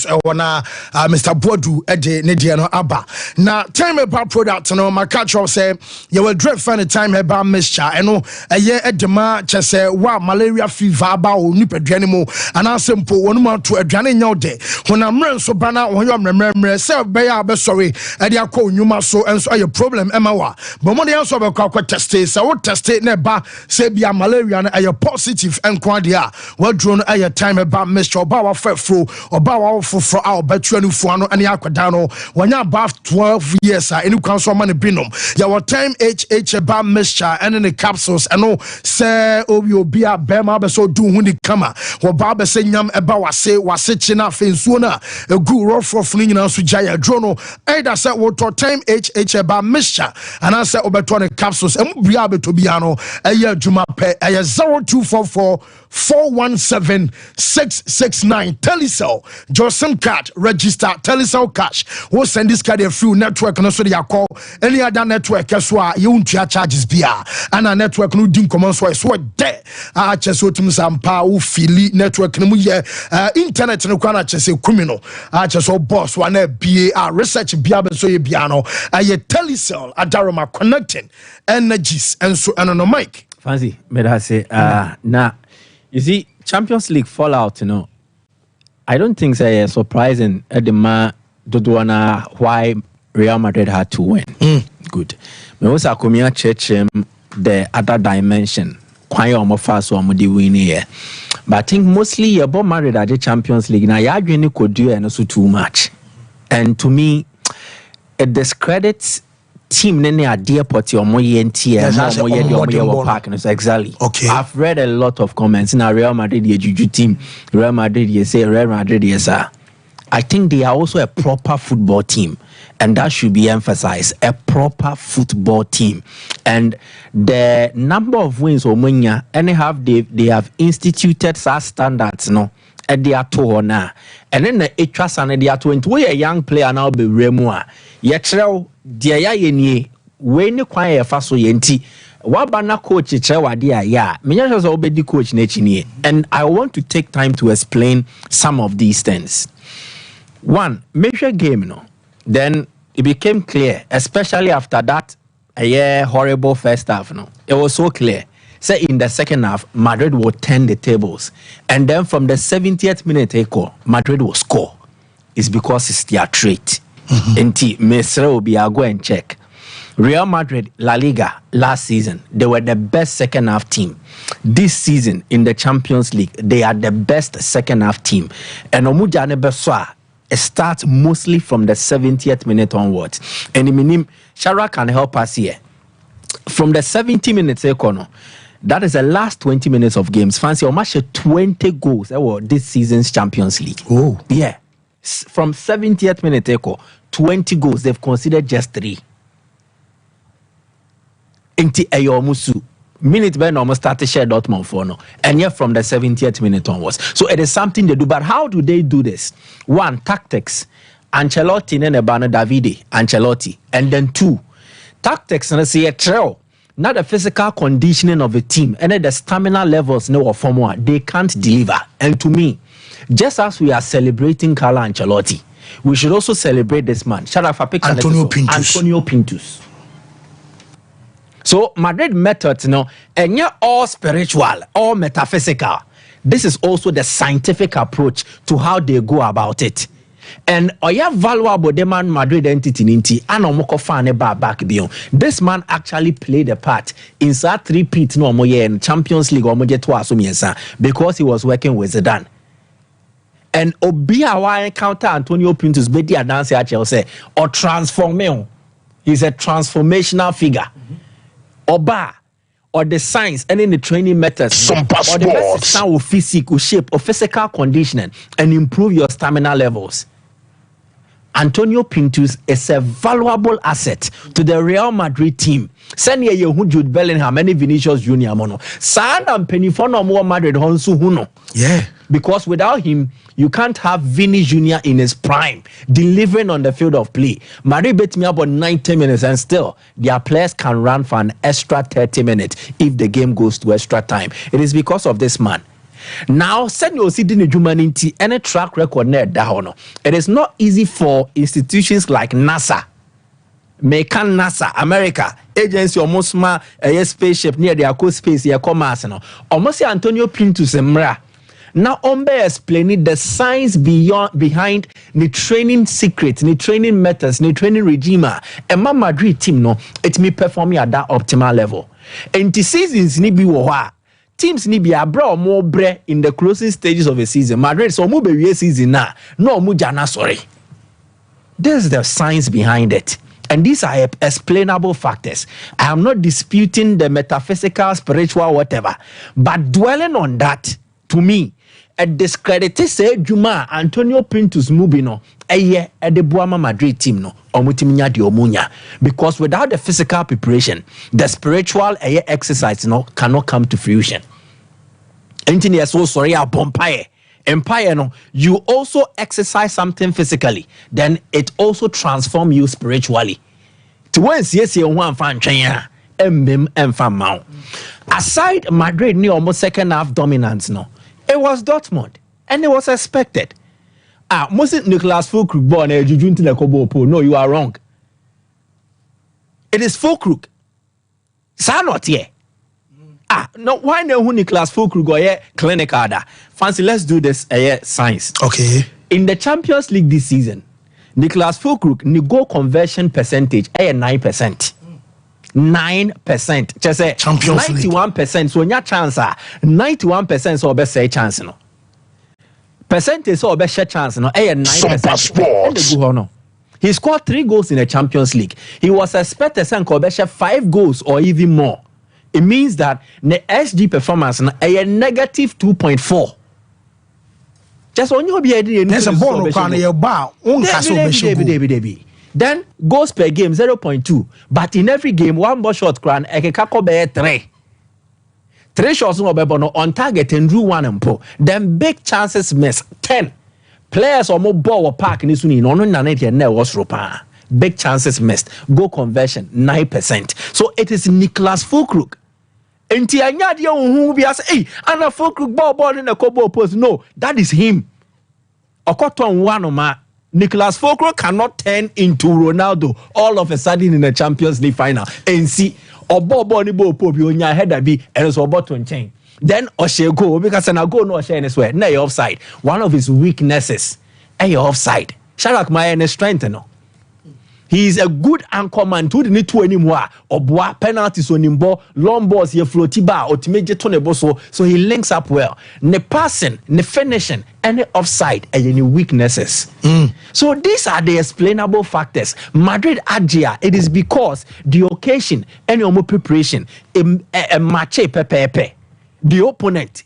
Mr. Bodu Ede Nediano Abba. Now time about product no my catch say you will dread find time about mixture and no a year edema chese wa malaria fever ba o nipa duane and asempo wonu ma to aduane nya de when am so bana won yom remember say be ya be sorry e dia ko nyuma so enso aye problem ema wa but mo dey so be kwa test say what test neba say bia malaria na aye positive enko dia wa drone aye time about mixture oba wa fefro oba wa foforo a obetu anufu ano ane akwada no wanya above 12 years any kwan so man binom ya what time HH about mixture and the capsules eno say obi a bema be so do huni kama wo ba be say nyam eba wase china fensuo na egu rough ni nyina so jaya drone either say what time HH about mixture and I say obetu ne capsules emu bia beto bia no eye adwuma pe eye 0244 417 669 Telecel Johnson card register Telecel cash we send this card through network no so dey call any other network so you won't charges bia and a network no din common so there cheso tim sampa wo fili network no mu ye internet no kwa na chese criminal cheso boss one BA research bia be so ye bia no eye Telecel adaroma connecting energies and so no mic fancy but I say nah you see Champions League fallout I don't think surprising at the Dodwana why Real Madrid had to win. Good. Me also come church the other dimension. Quite almost fast so I'm winning here. But I think mostly you're born married at the Champions League. Now you're doing could do and also too much. And to me, it discredits team nene adie poti omo yenti omo park no exactly. Okay. I've read a lot of comments in Real Madrid ye juju team. Real Madrid ye say Real Madrid ye sir. I think they are also a proper football team, and that should be emphasized. A proper football team, and the number of wins Omunya and they have instituted such standards no at their tour now, and then the etras and the 20 we a young player now be remua yetrel dia ya yenie we ni kwan ye fa so yenti wabana coach chewa dia ya menya so obedi coach na chini, and I want to take time to explain some of these things. One major game, then it became clear, especially after that horrible first half. It was so clear. Say in the second half, Madrid would turn the tables, and then from the 70th minute, Madrid will score. It's because it's their trait. And Mesra will be go and check. Real Madrid, La Liga last season, they were the best second half team. This season in the Champions League, they are the best second half team. And Omuja Nebeswa. It starts mostly from the 70th minute onwards. And Shara can help us here. From the 70 minutes, that is the last 20 minutes of games. Fancy almost 20 goals this season's Champions League. Oh. Yeah. From 70th minute, 20 goals. They've considered just 3. Inti Ayomusu. Minute by almost start to share Dortmund for no, and yet from the 70th minute onwards. So it is something they do. But how do they do this? One, tactics. Ancelotti and Ebano Davide, Ancelotti, and then 2, tactics and say a trail. Not the physical conditioning of a team, and then the stamina levels no formula they can't deliver. And to me, just as we are celebrating Carlo Ancelotti, we should also celebrate this man. Shout out for Antonio Pintus. So Madrid methods, and you're all spiritual, all metaphysical. This is also the scientific approach to how they go about it. And oya valuable the man Madrid entity ninti anomoko fan back beyond. This man actually played a part inside 3-peat no moye in Champions League or moje twa because he was working with Zidane. And Obia wa encounter Antonio Pintus be dia dance at Chelsea or transforming. He's a transformational figure. Oba or the science and in the training methods Sompa or the best sound of physical shape or physical conditioning and improve your stamina levels. Antonio Pintus is a valuable asset to the Real Madrid team. Send ye Jude Bellingham and Vinicius Junior mono. San and Penifono more Madrid Honsu Huno. Yeah. Because without him, you can't have Vini Jr. in his prime, delivering on the field of play. Madrid beat me about 90 minutes, and still, their players can run for an extra 30 minutes if the game goes to extra time. It is because of this man. Now, send your city in humanity any track record near down. It is not easy for institutions like NASA. Mekan NASA, America, agency almost small a spaceship near their coast space, your commerce. Almost Antonio Pintus and Mra. Now, Ombe explaining the science behind the training secrets, the training methods, the training regime. And my Madrid team, it may perform at that optimal level. And the seasons need be wa. Teams need be a bro more bre in the closing stages of a season. Madrid so mu be season na no mu jana sorry. There's the science behind it. And these are explainable factors. I am not disputing the metaphysical, spiritual, whatever. But dwelling on that, to me, a discredited say Juma Antonio Pintus Mubino at the Buama Madrid team no omutiminya di omunya, because without the physical preparation the spiritual exercise cannot come to fruition. Engineer so sorry a bompire empire no you also exercise something physically, then it also transform you spiritually. To once yes you one fan twenya emmem emfa maw. Aside Madrid ni almost second half dominance no. It was Dortmund, and it was expected. Mustn't Nicholas Fulkrug born a Jujunti Kobo? No, you are wrong. It is Fulkrug. Sa not here. No, why no who Nicholas Fulkrug or here clinic ada? Fancy, let's do this science. Okay. In the Champions League this season, Nicholas Fulkrug, ni goal conversion percentage, 9%. 9%. Just say Champions 91%. So your chance 91% so best say chance no. Percentage so best share chance no. 9%. He scored 3 goals in the Champions League. He was expected to share 5 goals or even more. It means that the SG performance na negative 2.4. Just on your there's a ball then goals per game 0.2. But in every game, 1 ball shot crown ekeka 3. 3 shots no on target and drew 1 and po. Then big chances miss 10. Players or more ball park in this was big chances missed. Goal conversion 9%. So it is Nicholas Fulkrug. Enti anya dia who be as hey, and a Fulkrug ball in the Kobo post. No, that is him. Okoton Wanoma. Nicholas Fulkrug cannot turn into Ronaldo all of a sudden in the Champions League final and see or ball ni ball pop you nya header be and so button chain. Then Oshe go because na go no Oshe anywhere. Na offside. One of his weaknesses. Offside. Sharak my strength no. He is a good anchorman to the need to anymore. Or boa penalties on him ball, long balls here floaty bar or to make it so he links up well. Ne passing, ne finishing, any offside and any weaknesses. So these are the explainable factors. Madrid Agia, it is because the occasion, any more preparation, a match pepe. The opponent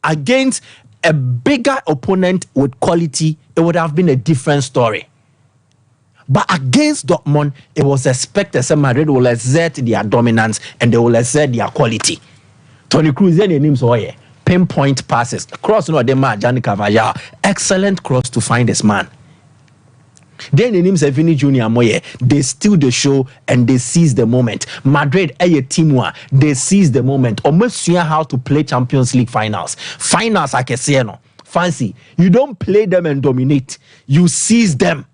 against a bigger opponent with quality, it would have been a different story. But against Dortmund, it was expected that Madrid will exert their dominance and they will exert their quality. Toni Kroos, then names oye pinpoint passes. Cross no the man, Gianni Carvalho. Excellent cross to find this man. Then the names Vini Junior Moye, they steal the show and they seize the moment. Madrid, a team they seize the moment. Almost know how to play Champions League finals. Finals, I can say no. Fancy. You don't play them and dominate. You seize them.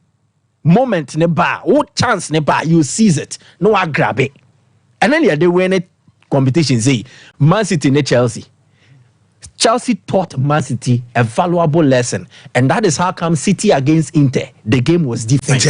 Moment ne bar, what chance ne bar, you seize it. No, I grab it. And then they win it competition. Say Man City ne Chelsea. Chelsea taught Man City a valuable lesson, and that is how come City against Inter, the game was different.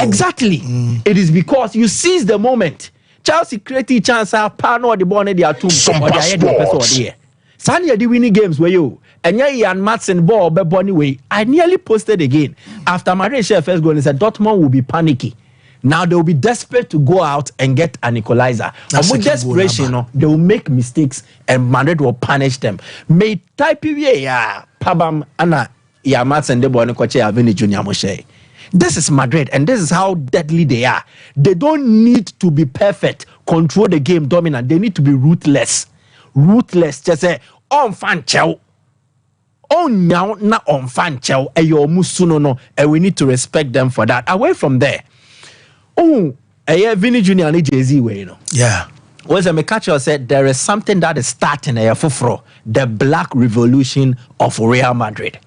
Exactly. It is because you seize the moment. Chelsea created chance, pano the ball in their tomb, or their head there. Sanya the winning games were you. And Ian Matson ball be bunny way. I nearly posted again. After Madrid first goal, said Dortmund will be panicky. Now they will be desperate to go out and get an equalizer. And with desperation, they will make mistakes and Madrid will punish them. May type Pabam Anna Matson de Bonacoche Avini Junior Moshe. This is Madrid, and this is how deadly they are. They don't need to be perfect, control the game, dominant. They need to be ruthless. Ruthless. Just say, on fan chow. On now, na on fan chow. Ayo musuno no. And we need to respect them for that. Away from there. Oh, Vini Junior and Jay-Z way, you know. Yeah. Was a Mekacho said there is something that is starting fufro, the black revolution of Real Madrid.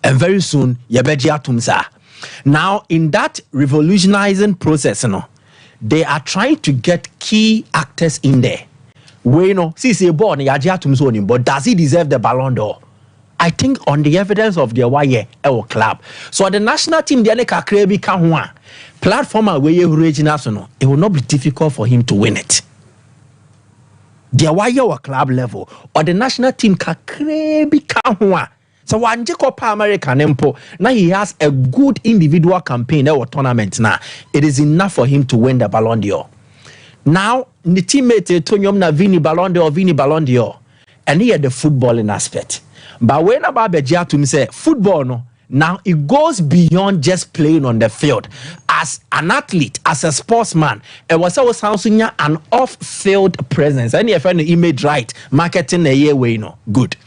And very soon, Yabeji Atumsa. Now, in that revolutionizing process, you know, they are trying to get key actors in there. We know, see, born Yaji Atumsa, but does he deserve the Ballon d'Or? I think on the evidence of their our club. So the national team, the Aneka Krebi Kahua platform away original, it will not be difficult for him to win it. The our club level or the national team Kakrebi Kahua. So one Jacob American Empo, now he has a good individual campaign or tournament now. It is enough for him to win the Ballon d'Or. Now, the teammate Tonyom na Vini Ballon d'Or, and he had the footballing aspect. But when about Bejia to me say football no, now it goes beyond just playing on the field. As an athlete, as a sportsman, it was always an off-field presence. And if any image right, marketing a year way no good.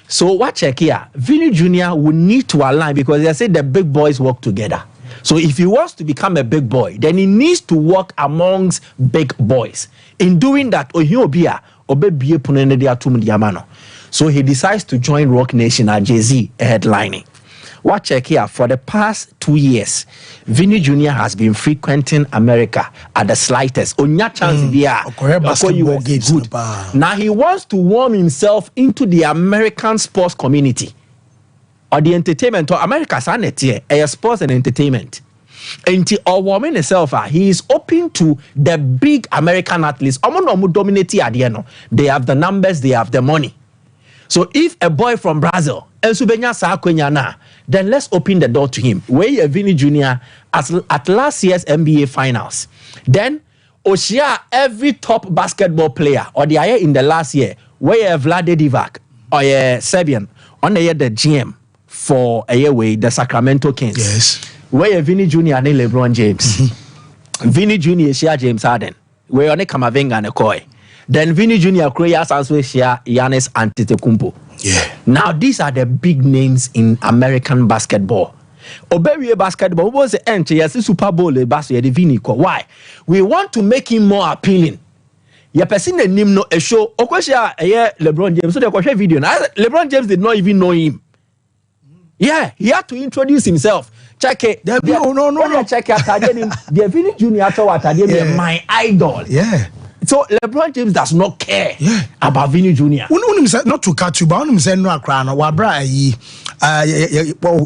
So what check here? Vini Jr. will need to align because they say the big boys work together. So if he wants to become a big boy, then he needs to work amongst big boys. In doing that, so he decides to join Rock Nation at Jay-Z headlining. What check here? For the past 2 years, Vini Jr. has been frequenting America at the slightest. Onya chance good. Now he wants to warm himself into the American sports community. or the entertainment or America's anete a sports and entertainment. And or woman itself, he is open to the big American athletes. Dominate at the end. They have the numbers, they have the money. So if a boy from Brazil, then let's open the door to him. Where Vini Jr. at last year's NBA finals. Then Oshia, every top basketball player or the year in the last year, where Vlade Divac or Serbian on the year the GM for a year way the Sacramento Kings. Yes. Where Vinny Jr. and LeBron James. Vinny Jr. share James Harden. Where on Kamavinga and Koi. Then Vinny Jr. Korea's also share Giannis Antetokounmpo. Yeah. Now these are the big names in American basketball. Oberie basketball was the end. Yes, Super Bowl basketball. Vinny. Why? We want to make him more appealing. Ya person the name no a show. Okwesha LeBron James. So they watch video. Now LeBron James did not even know him. Yeah, he had to introduce himself. Check it. No. Check it. The Vinny Jr. told my idol. Yeah. So LeBron James does not care about Vinny Jr. Not to cut you, but I'm saying no crown. Wabra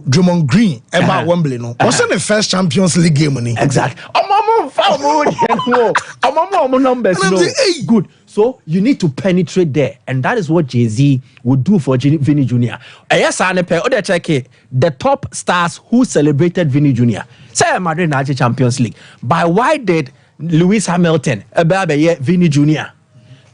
Drummond Green about Wembley. No, wasn't the first Champions League game? Exactly. Numbers. Good. So you need to penetrate there, and that is what Jay-Z would do for Vinny Jr. Yes, check it. The top stars who celebrated Vinny Jr. Say Madrid Nazi Champions League. But why did Lewis Hamilton Vinny Jr.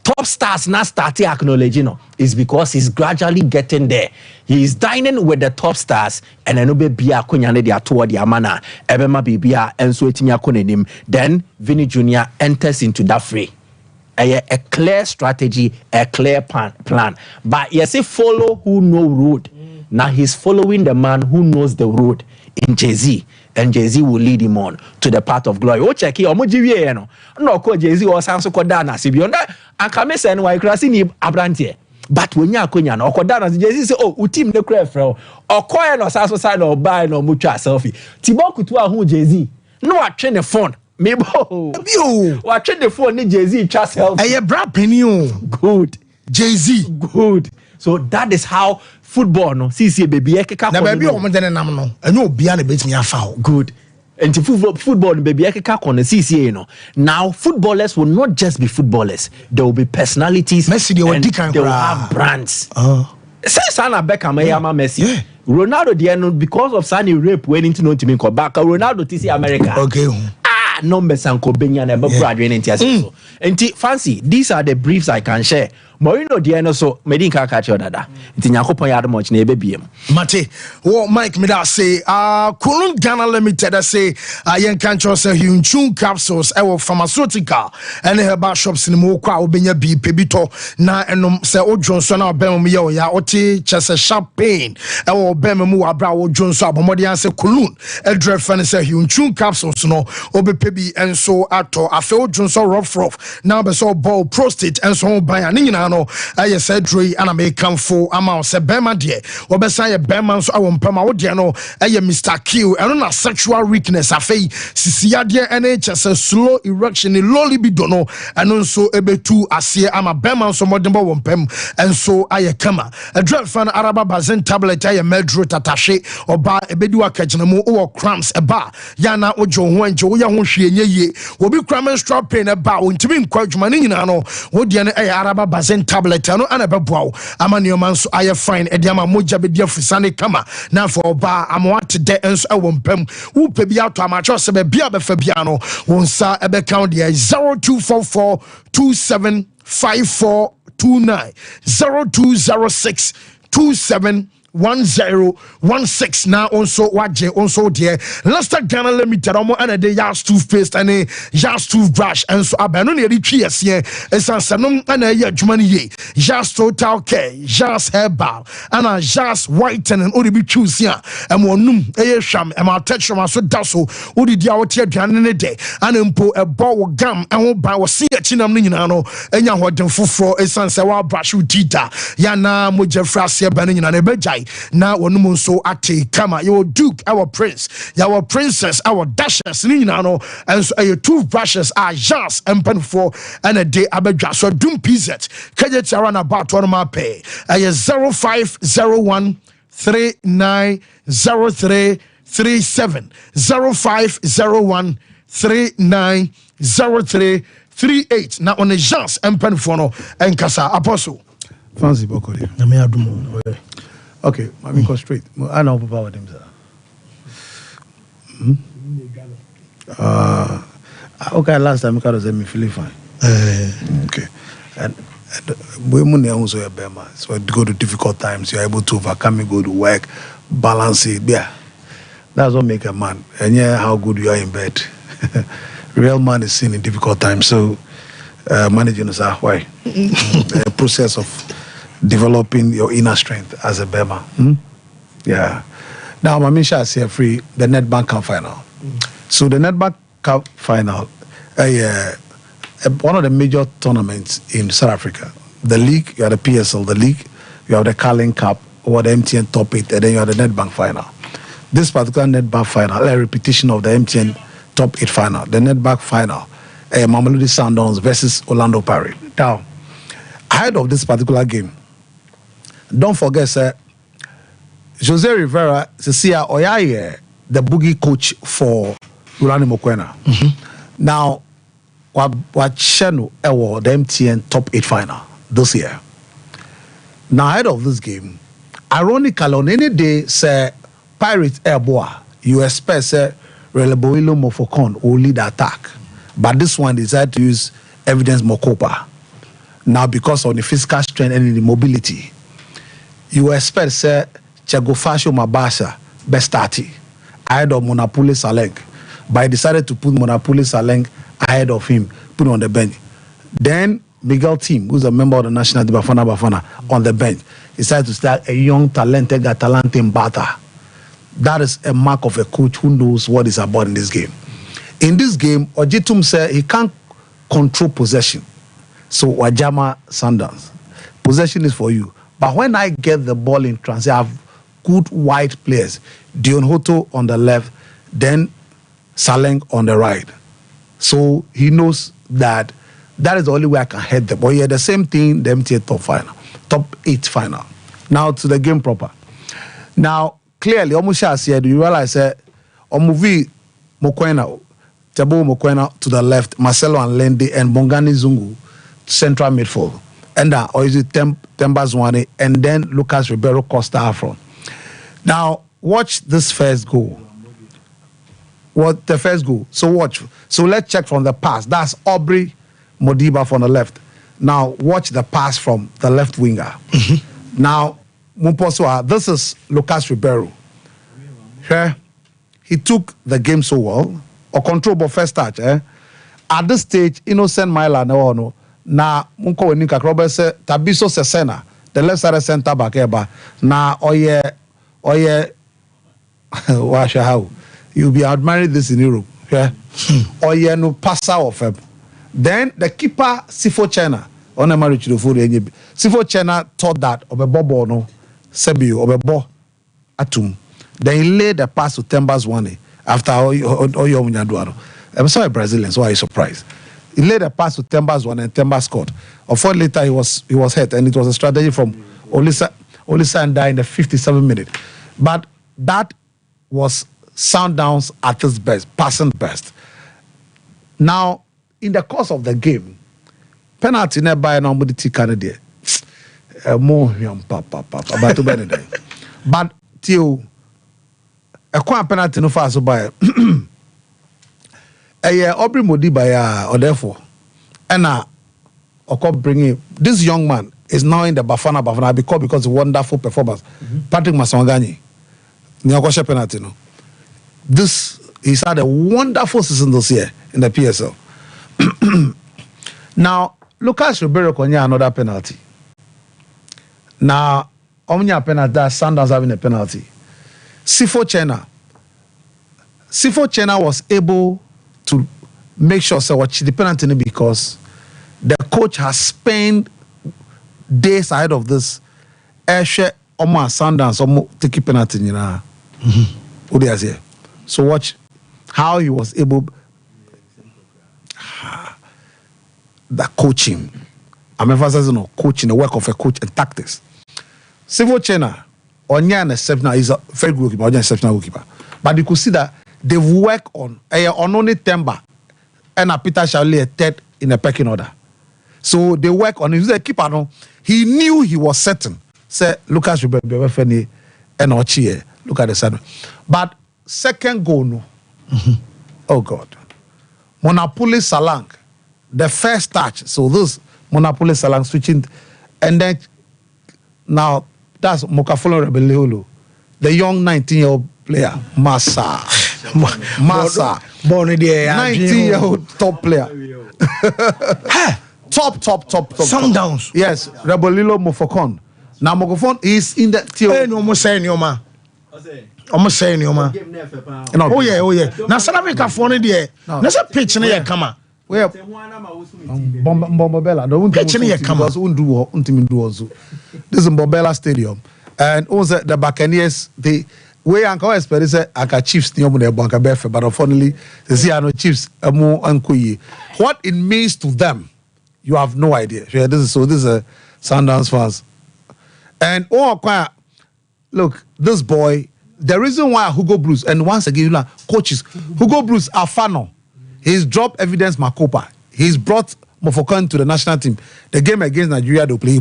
top stars not starting acknowledging is because he's gradually getting there. He is dining with the top stars, and then bia kunyane dia toward the amana ebema bibia and so etimi akonenim. Then Vinny Jr. enters into that fray. A clear strategy, a clear plan. But yes, he follow who know road. Now he's following the man who knows the road in Jay-Z. And Jay-Z will lead him on to the path of glory. Oh, check here. No, Jay-Z or Sanso Kodana. Sibionda. And come and why crossing him abrantie. But when you're Kunyan or Kodana, Jay-Z say, oh, team the craft, or coin or Sanso side or buy no mucha selfie. Tiboku to who Jay-Z. No, I train the phone. Maybe watch the phone. Jay-Z just help. Hey, brap good. Jay-Z good. So that is how football no. See baby. Na baby o mo dene nam no. Enyo obia na betimi afa good. And football baby no see no. Now footballers will not just be footballers. There will be personalities. Messi they will have brands. Say Sana Beckham Messi. Yeah. Ronaldo because of Sunny rape went into no team back. Ronaldo TC America. Okay. Numbers and Kobenya never graduating so. And fancy, these are the briefs I can share. Morino Diano so Medinka catch your dada. It's in Yakopon yard much neighbor BM. Mate, what Mike me that say, Kulun Ghana Limited, I say, yen can't say Hunchun capsules, our pharmaceutical, and her shops in Moka, Obenya B, Pebito, na and say, O Johnson, or Bemio, ya, Oti, Chess a sharp pain, our Bemamu, Abra, Johnson, Bomodian, say Kulun, a dread fan, say Hunchun capsules, no, Obe Pebi, and so Ato, I feel Johnson rough, now be so ball prostate, and so by an no I said Dre and I may come for amount se bema dear or beside a bema so I won't pema odiano Mr. Q and on a sexual weakness a fay Sisia dear NHS a slow erection in low libido and also ebe two asia I'm a bema so more than one pem and so I come a dread fan Araba bazen tablet I medro tatashe or bar a bedua kajanamu or cramps a bar yana ojo wenjo ya hunshi ye will be cramming strap pain about when to be quite manino what the Araba bazen tablet no anababo amani man so aye fine ediama moja be dia fusane kama na for ba amwate de enso ewompam wo pe bia to amacho se be bia be fa bia no wonsa ebe count there 0244 275429 0206 271016 now also waje also there Leicester Ghana Limited omo and the Yas toothpaste and a Yas toothbrush and so abano ne retwi ese esansanom and a adwumani ye Yas Total Care Yas Herbal and a Yas Whiten and odi bi choose here and wonum eye hwam e ma touch ma so da so odi dia wote aduane ne de and mpo e bo gam and wo ba wo se achinam ne nyina no enya hoden foforo esansa wa brush udida ya na moja frase ba ne nyina ne bejai na wonum so ate kama your duke our prince your princess our dashes ni nyina no and so your toothbrushes are Yas empen for and a day abedwa so dum pz kaje tiara na about one ma pay 0501 390337 0501 390338. Now on a chance and penfono and Casa Apostle. Fancy Bokodi. Okay, I mean, go straight. I know about them, sir. Okay, last time I was feeling fine. Okay. And women also a bear, so you go to difficult times, you're able to overcome it, go to work, balance it. Yeah. That's what make a man. And yeah, how good you are in bed. Real man is seen in difficult times. So managing is why. The process of developing your inner strength as a Bema. Yeah. Now, Mamisha is here free the Netbank Cup final. So the Netbank Cup final, one of the major tournaments in South Africa. The league, you have the PSL, the league, you have the Carling Cup, or the MTN Top 8, and then you have the Netbank final. This particular Netbank final, a repetition of the MTN Top 8 final. The Netbank final, Mamelodi Sundowns versus Orlando Pirates. Now, ahead of this particular game, don't forget, sir, Jose Rivera, the boogie coach for Rulani Mokwena. Now, what channel the MTN Top 8 final this year. Now, ahead of this game, ironically, on any day, sir, Pirates Airboa, you expect, sir, Releboilo Mofokon will lead the attack. But this one decided to use Evidence Mokopa. Now, because of the physical strength and the mobility, you expect, sir, Chagofasho Mabasa, best 30, ahead of Monapule Saleng. But I decided to put Monapule Saleng ahead of him, put him on the bench. Then Miguel Team, who's a member of the national team, Bafana, on the bench, decided to start a young, talented Mbata. That is a mark of a coach who knows what is about in this game. In this game, Ojitum said he can't control possession. So Wajama Sundowns, possession is for you. But when I get the ball in transit, I have good wide players. Dion Hoto on the left, then Saleng on the right. So he knows that that is the only way I can head them. But yeah, the same thing, the MTA top 8 final. Now to the game proper. Now, clearly, Omusha said, you realize that Omuvi Mokwena, Tabo Mokwena to the left, Marcelo and Lendi, and Bongani Zungu, central midfield. And or is it Temba Zwane, and then Lucas Ribeiro Costa front. Now, watch this first goal. What the first goal? So watch. So let's check from the pass. That's Aubrey Modiba from the left. Now watch the pass from the left winger. Now, Mumposwa, this is Lucas Ribeiro. Yeah. He took the game so well. Or control but first touch. At this stage, Innocent Myla no. Na Munko Wenika Robert said Tabiso Sesena, the left side center back eba. Na oye Washahau. You'll be admiring this in Europe. Yeah. Oye no passer of him. Then the keeper Sifo Chena on a marriage to the food. Sifo Chena thought that Obebo no Sebi Obebo Atum. Then he laid the pass to Temba's one after Oyo Munyaduano. I'm sorry, Brazilians, why are you surprised? He laid a pass to Temba's one and Temba scored. Unfortunately, later he was hurt, and it was a strategy from Olisa and in the 57th minute. But that was Sundowns at its best, passing best. Now, in the course of the game, penalty nearby nobody Canada. More but till a penalty no fast so by Aubrey Modiba or therefore and bringing this young man is now in the Bafana because of wonderful performance. Patrick Masangani Nyakosha penalty no. This he's had a wonderful season this year in the PSL. Now Lucas Ribeiro konya another penalty. Now Omnia penalty that Sundowns having a penalty. Sifo Chena was able to make sure so what the penalty because the coach has spent days ahead of this. Oma Sundowns take penalty So watch how he was able the coaching. I'm emphasizing on coaching, the work of a coach and tactics. Sifo Chena Onya an exceptional, he's a very good goalkeeper, Onya exceptional goalkeeper. But you could see that they've worked on only Temba and Peter Charlie a third in a pecking order. So they work on him. He's a keeper. No, he knew he was certain. Say Lucas Rubefeni and Ochie. Look at the side. But second goal, no. Oh God. Monopoly Salang. The first touch. So this Monopoly Salang switching. And then now that's Mokafolo Rebeleolo. The young 19-year-old player. Massa. 19-year-old top player. Top. Sundowns. Yes. Rebelilo Mofokon. Now Mofokon is in the team. Almost saying your man. Almost saying your man. Oh yeah. Now South Africa phone there. There's a pitch in here, come on. Where Bombabella. The pitch in here, come on. This is Bombabella Stadium, and also the Buccaneers. The way Uncle Esper is a Chiefs near the Banca Befe, but unfortunately, the Ziano Chiefs are more unquy. What it means to them, you have no idea. This is a Sundowns fans, and look, this boy. The reason why Hugo Bruce, and once again, coaches, Hugo Bruce Afano, he's dropped Evidence Makopa. He's brought Mofokan to the national team. The game against Nigeria, they'll play.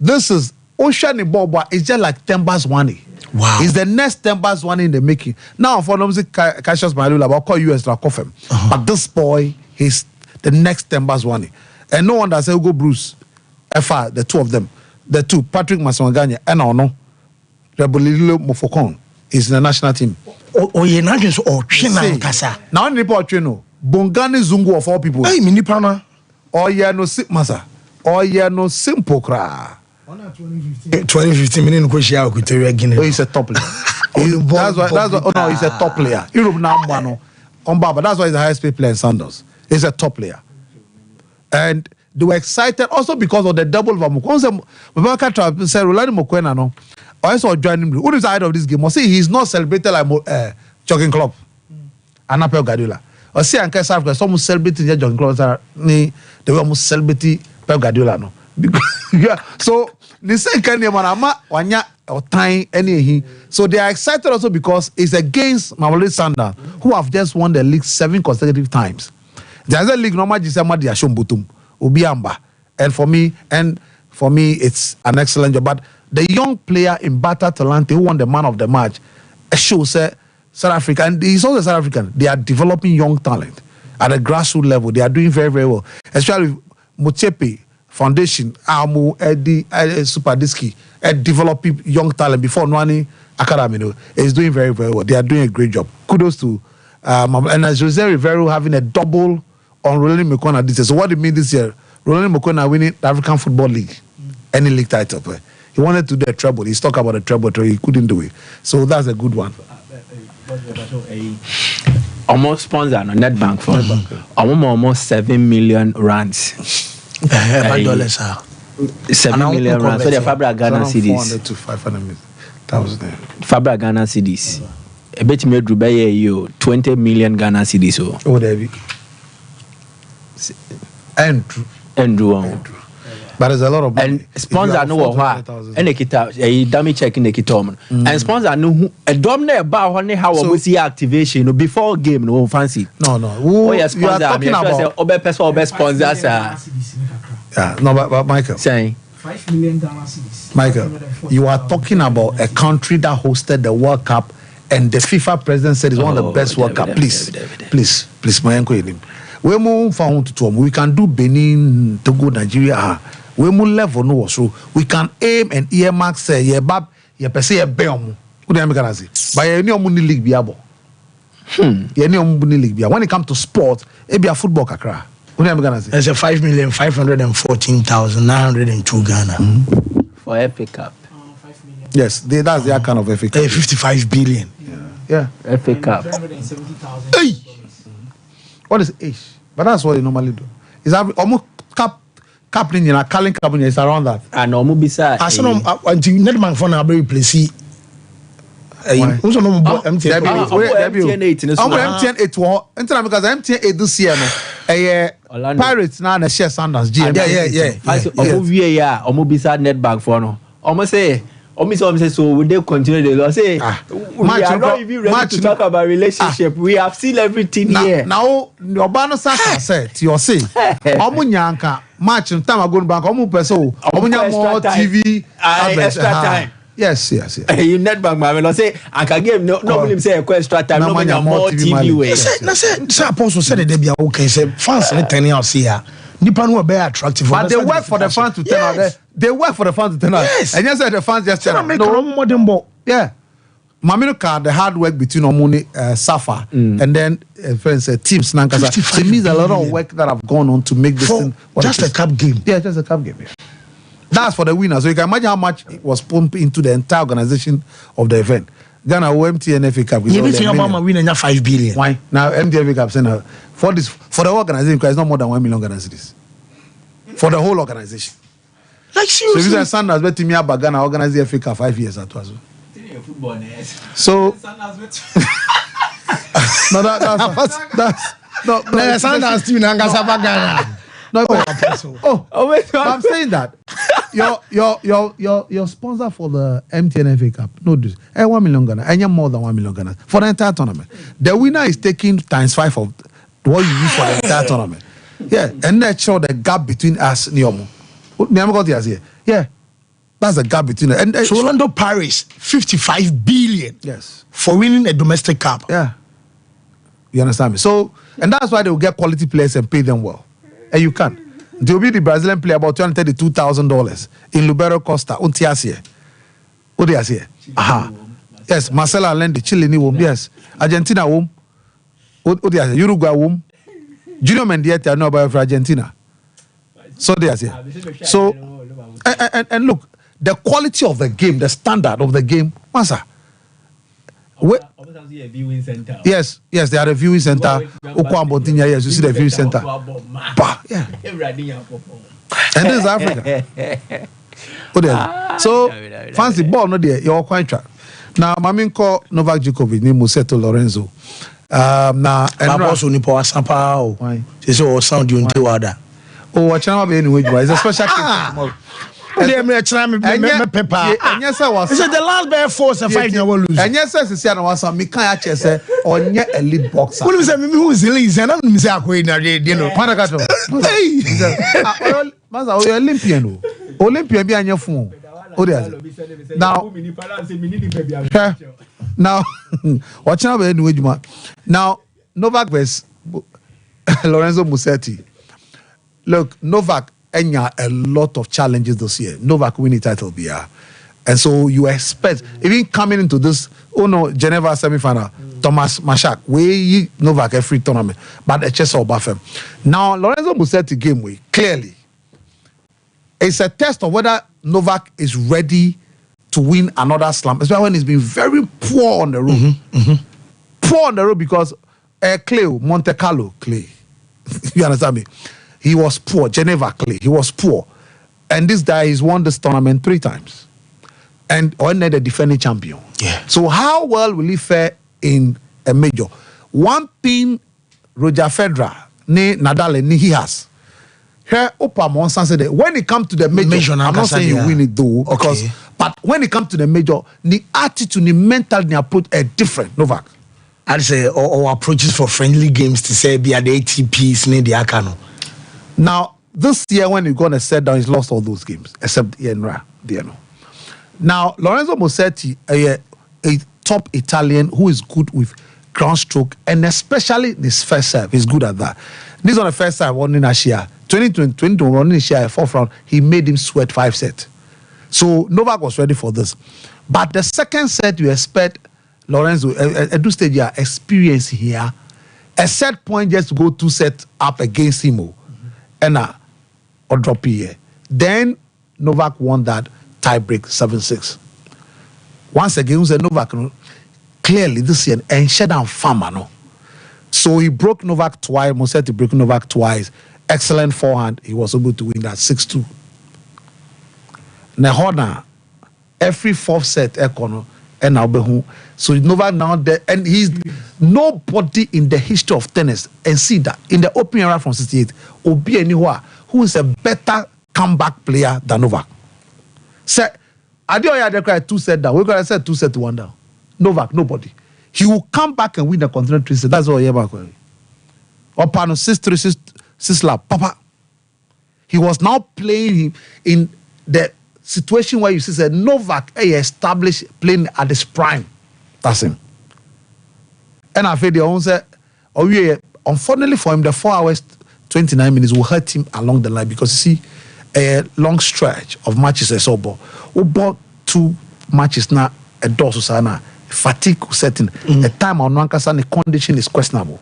This is Ocean Boba. It's just like Temba's Wani. Wow. It's the next Temba's Wani in the making. Now, for them, Cassius Malula, I'll call you as Rakofem. But this boy, he's the next Temba's Wani. And no one that says Hugo Bruce, FR, the two of them, the two, Patrick Maswanganya, and Ono. Rebelilo Mofokon is in the national team. Oh, you're not just China Kasa. Now, in the Chino, Bongani Zungu of all people. Hey, Minipana. Oh, yeah, no sip masa. Oh, yeah, no simple cra. 2015 minutes, Kushia, Kuteria Guinea. Oh, he's a top player. That's why, oh, no, he's a top player. Europe number no. On Baba, that's why he's the highest paid player in Sandals. He's a top player. And they were excited also because of the double of Mukon. Mabaka said, Rolando Mokwena, no. I saw join him. Who is the head of this game? I see he's not celebrated like jogging club. Anapel Guardiola. I see Anke South Africa some celebrating the jogging club. They were almost celebrating Pep Guardiola no. Yeah. So the second name Manama Wanya or time any. So they are excited also because it's against Mamelodi Sundowns who have just won the league 7 consecutive times. There's a league normal Gisema Diashon Butum Ubiamba, and for me it's an excellent job. But the young player in Bata Talante who won the man of the match shows South Africa, and he's also South African. They are developing young talent at a grassroots level. They are doing very, very well. Especially Motepe Foundation, Amu, Eddie, Superdiski, developing young talent before Nwani Academy is doing very, very well. They are doing a great job. Kudos to and as Jose Rivero having a double on Roland Mekona this year. So what it means this year, Roland Mekona winning the African Football League, any league title. He wanted to do a treble. He's talking about a treble, he couldn't do it. So that's a good one. Almost sponsor no Netbank for almost 7 million rands. $7 million rands. So the Fabra Ghana cedis. 400 to 500,000. Fabra Ghana cedis. A bit me Dubai you 20 million Ghana cedis. Oh, David. Andrew. But there's a lot of money. And sponsor no what and the kita a dummy check in the kitom. And sponsor no a domne about honey how we see activation before game no fancy. No. Oh yeah, sponsor I mean obe person obe sponsors yeah, no, but Michael. Saying 5 million Ghana cedis. Michael, you are talking about a country that hosted the World Cup and the FIFA president said it's one of the best World Cup. Please, my uncle. We move found to we can do Benin, Togo, Nigeria. We move level no so we can aim and earmark say ye bab ye pese ye beom. Who dey make am say? But ye ni omu ni league biabo. Ye ni omu ni league biabo. When it comes to sport, e be a football kakra. Who dey make am say? There's a 5,514,902 Ghana for FA Cup. 5 million. Yes, that's their kind of FA Cup. 55 billion. Yeah. FA Cup. 370,000. Hey. What is age? But that's what they normally do. Is that almost cap in a calling cap is around that. And no bisa. I saw until Netbank for now very place. Also no MTN. MTN 8 until because MTN 8 this year no. Pirates now the share Sundowns GM. Yeah. Omo wie ya, omo bisa Netbank for no. Omo say So would they continue the law? Say we are not even ready to talk about relationship. We have seen everything here. Now your banner said you say Omunyanka match time ago back person more TV extra time. Yes. You Nedbank man say I can give no believe say extra time no more TV way. Say Apostle said they be okay say fans let turn out see here. Nipa no be attractive. But they work for the fans to turn out there. They work for the fans to turn out. Yes. And you said the fans just turn out. No more than ball. Yeah. Mamino can the hard work between Omuni Safa and then friends teams Nankasa. It means a lot of work that have gone on to make this thing just a cup game. Yeah, just a cup game. Yeah. That's for the winner. So you can imagine how much it was pumped into the entire organization of the event. Ghana MTN FA Cup. Everything about my winner 5 billion. Why? Now MTN FA Cup saying for the organization because it's not more than 1 million Ghana cedis. For the whole organization. Like seriously. So if you Sanders bet me about Ghana organize the FA Cup 5 years at was. So no, that's no. Sanders team Nangasa Ghana. No, I'm saying that your sponsor for the MTN FA Cup, no, 1 million Ghana, and more than 1 million Ghana for the entire tournament. The winner is taking ×5 of what you use for the entire tournament. Yeah, and that's show the gap between us and Niomo. Yeah, that's the gap between us. And so Orlando Paris 55 billion. Yes, for winning a domestic cup. Yeah, you understand me? So, and that's why they will get quality players and pay them well. And you can. They will be the Brazilian player about $232,000 in Lubero Costa. Untiasie. Odiasie. Aha. Yes, Marcelo Allende, Chile ni wom. Yes. Argentina wom. Odiasie. Uruguay wom. Junior Mendieta know about Argentina. So Odiasie. So and look, the quality of the game, the standard of the game, Masa. Yes, they are the viewing center. Yes, you see the viewing center. Yeah. And this is Africa. So, fancy ball, no there, you're quite track. Now, Maminko Novak Djokovic, ni Museto Lorenzo. Now, and also Nipo Sompa. Why? So, sound you into order. Oh, watch out, anyway, it's a special case. And yes, the last bear force a fight you will lose. And yes, it's a was some Mika say on your elite boxer. What is that? Who is Elise? And I'm say you know, Panagato. Hey, Maza, you're Olympian. Olympian be on your phone. Now, watch out anyway, now Novak vs Lorenzo Musetti. Look, Novak enya a lot of challenges this year. Novak winning title BR. And so you expect, even coming into this, Geneva semi-final, Thomas Mashak, we Novak every tournament, but a chess or Buffem. Now, Lorenzo Musetti game week, clearly, it's a test of whether Novak is ready to win another slam, especially when he's been very poor on the road. Poor on the road because Monte Carlo Clay. You understand me? He was poor. Geneva Clay. He was poor. And this guy has won this tournament 3 times. And only the defending champion. Yeah. So how well will he fare in a major? One thing Roger Federer, Nadal, he has. Here, Opa Monsan said that when it comes to the major, I'm not saying you win it though. Because, but when it comes to the major, the attitude, the mental, the approach are different. Novak. I'd say or approaches for friendly games to say be at the ATPs, the Akano. Now, this year when he's going to set down, he's lost all those games, except Ienra, Now, Lorenzo Musetti, a top Italian who is good with ground stroke, and especially this first serve, he's good at that. This on the first serve, won in Asia. 2020, running Asia, 4th round, he made him sweat 5 sets. So, Novak was ready for this. But the second set, you expect Lorenzo, at this stage, experience here, a set point just to go 2 sets up against him. And or drop here. Then Novak won that tie break 7-6. Once again, Novak clearly this year and shut down Farmer. No? So he broke Novak twice. Musetti broke Novak twice. Excellent forehand. He was able to win that 6-2. Now, every 4th set, and now so Novak now there, and he's nobody in the history of tennis, and see that in the opening era from 68, Obi anywhere who is a better comeback player than Novak. So Adeoye Adekra 2 set down. We could have said 2 set to 1 down. Novak, nobody. He will come back and win the continental 3 set. That's all Yeba. Opano 6-3, 6 lap. Papa. He was now playing in the situation where you see said Novak established playing at his prime. That's him. And I feel the own said, unfortunately for him, the 4 hours 29 minutes will hurt him along the line because you see a long stretch of matches as well. We bought 2 matches now a dorsal sana fatigue setting. A time on Nankasa the condition is questionable.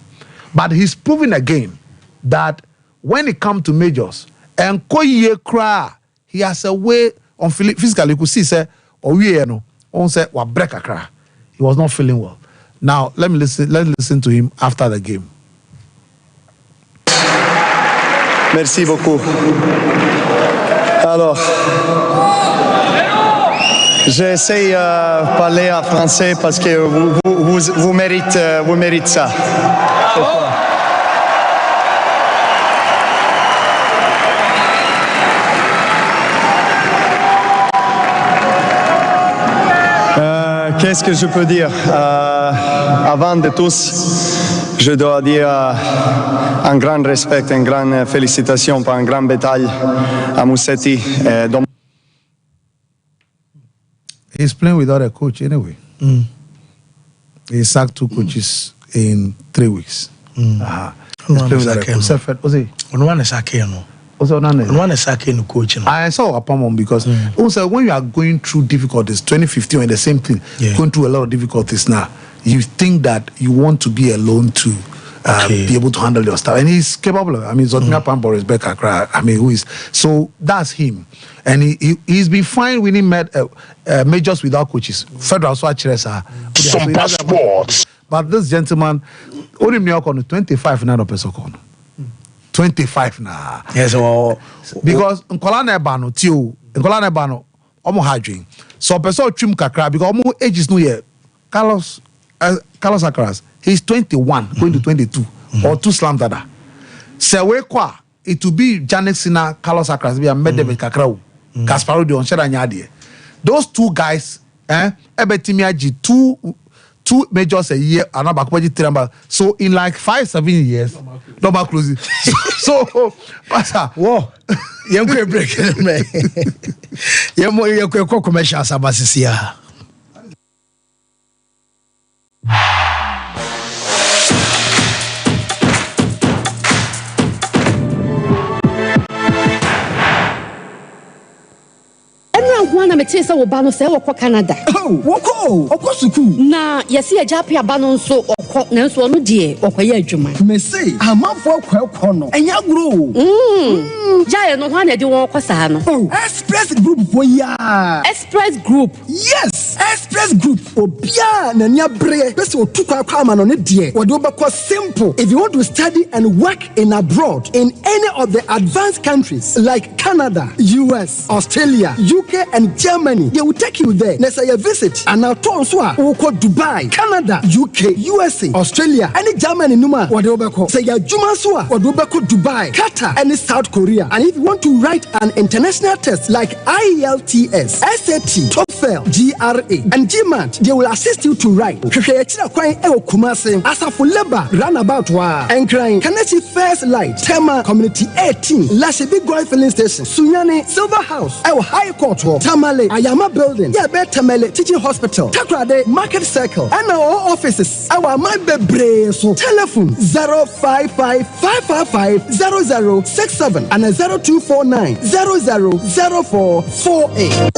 But he's proving again that when it comes to majors and Koye Kra, he has a way on physically you could see say no on say wa break a cry. He was not feeling well. Now let's listen to him after the game. Merci beaucoup. Alors, j'essaie de parler en français parce que vous méritez ça. Qu'est-ce que je peux dire? Avant de tous, je dois dire un grand respect, une grande félicitation pour une grande bataille à Musetti. He's playing without a coach anyway. He sacked 2 coaches in 3 weeks. He's playing without a coach. I saw Apamon because also when you are going through difficulties, 2015 and the same thing, going through a lot of difficulties now, you think that you want to be alone to be able to handle your stuff. And he's capable of it. I mean, Zotina Pambo is Becca Cry. I mean, who is so that's him. And he's been fine winning majors without coaches. Federal Sompa Sports. But this gentleman, only New York on 25 now person 25 now. Yes, well, because Nkolana Bano, Tio, Nkolana Bano, Omo Hadrin. So person trim kakra because Omo age is new year. Carlos Akaras, he's 21, going to 22, or 2 slam dada. Sewe kwa, it will be Janek Sina, Carlos Akaras, be a medem kakrao, Gasparo de Onshera Nyadie. Those 2 guys, Ebetimiaji, 2 majors a year, and about so in like 5-7 years, no back closing. So, Pastor, whoa, you're going to break it, man. You're more commercial, Sabasisia. One I'm a taste of Bano say or Canada. Oh, woko, of course you na yesi Japia Banon so or Nanso no dear or Juma. Me say, I'm up for Quacono and ya grow. Jaya no one do walk Cosano. Oh, Express Group for ya. Express Group. Yes, Express Group. Oh, Pia Nanya Bre, best or took our common on it, dear. What do simple? If you want to study and work in abroad in any of the advanced countries like Canada, US, Australia, UK, and Germany, they will take you there. Let's say a visit and now turn so Dubai, Canada, UK, USA, Australia, and Germany. Numa what do say ya Juma so what do Dubai, Qatar, and South Korea. And if you want to write an international test like IELTS, SAT, TOEFL, GRE, and GMAT, they will assist you to write. Asa for labor, runabout wa and crying. Kanachi First Light, Tema Community 18, Lashibi Goy Filling Station, Sunyani, Silver House, our High Court, Tamale, Ayama Building, Yabe Tamale Teaching Hospital, Takrade Market Circle, and our offices. Our my bebre so telephone 055-555-0067 and 0249-000448.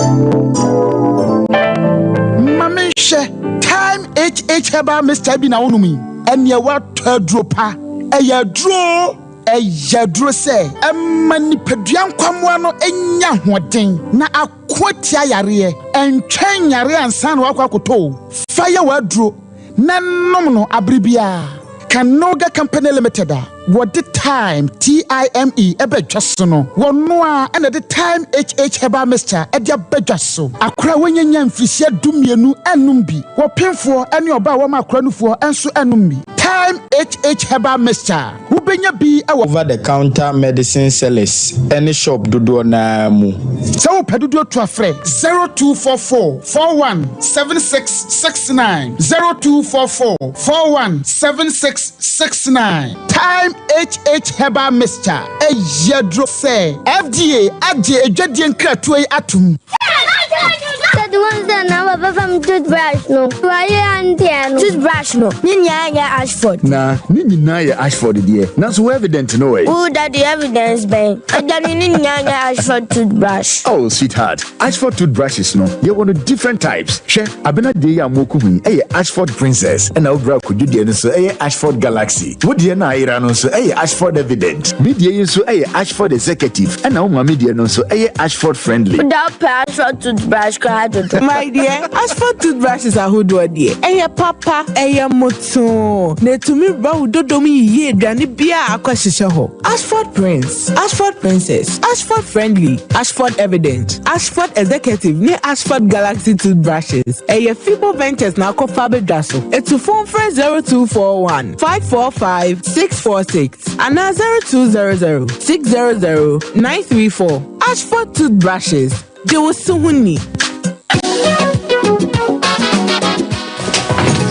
Mamisha, time HH Heba Mr. Bina Unumi, and your what dropa, a ya draw. Yadro say, mani pedian kwamwano enya hoden na akwatia yare entwen yare ansan wakwakoto fire wadro na nomno abribia Kanoga Company Limited what the time TIME ebedwaso no wono a na the time HH Heba Mr. edia bedwaso akra wonyanya mfisia dumienu enum bi wopemfo ene oba wo makra nufo enso enum bi time HH herbal mixture. Ubenya bi over the counter medicine sellers. Any shop dodo na mu. So pedudo to a friend 0244 417669 0244 417669. Time HH herbal mixture. A yedro say FDA adje ejwadien kratwe atum. The ones that now from toothbrush no. Why and toothbrush no. Ninya Ashford. Nah, Ninya Ashford dear. Not so evident no way. Who that the evidence bang? I don't Ninya Ashford toothbrush. Oh, sweetheart. Ashford toothbrushes no. You want different types. She abena de ya mokubi. Ashford Princess. And now could you dear so Ashford Galaxy. What dear na ira no so Ashford Evident. Media so Ashford Executive. And now my media no so Ashford Friendly. Without Ashford toothbrush. My dear, Ashford toothbrushes are who do dear. Papa, moto. Ne to me bow dodomi ye dani bia akwashishaho. Ashford Prince, Ashford Princess, Ashford Friendly, Ashford Evident, Ashford Executive, ne Ashford Galaxy toothbrushes. Fibo Ventures na ko fabe daso. To phone friend 0241 545 646 and 0200 600 934. Ashford toothbrushes. Joe Suhuni.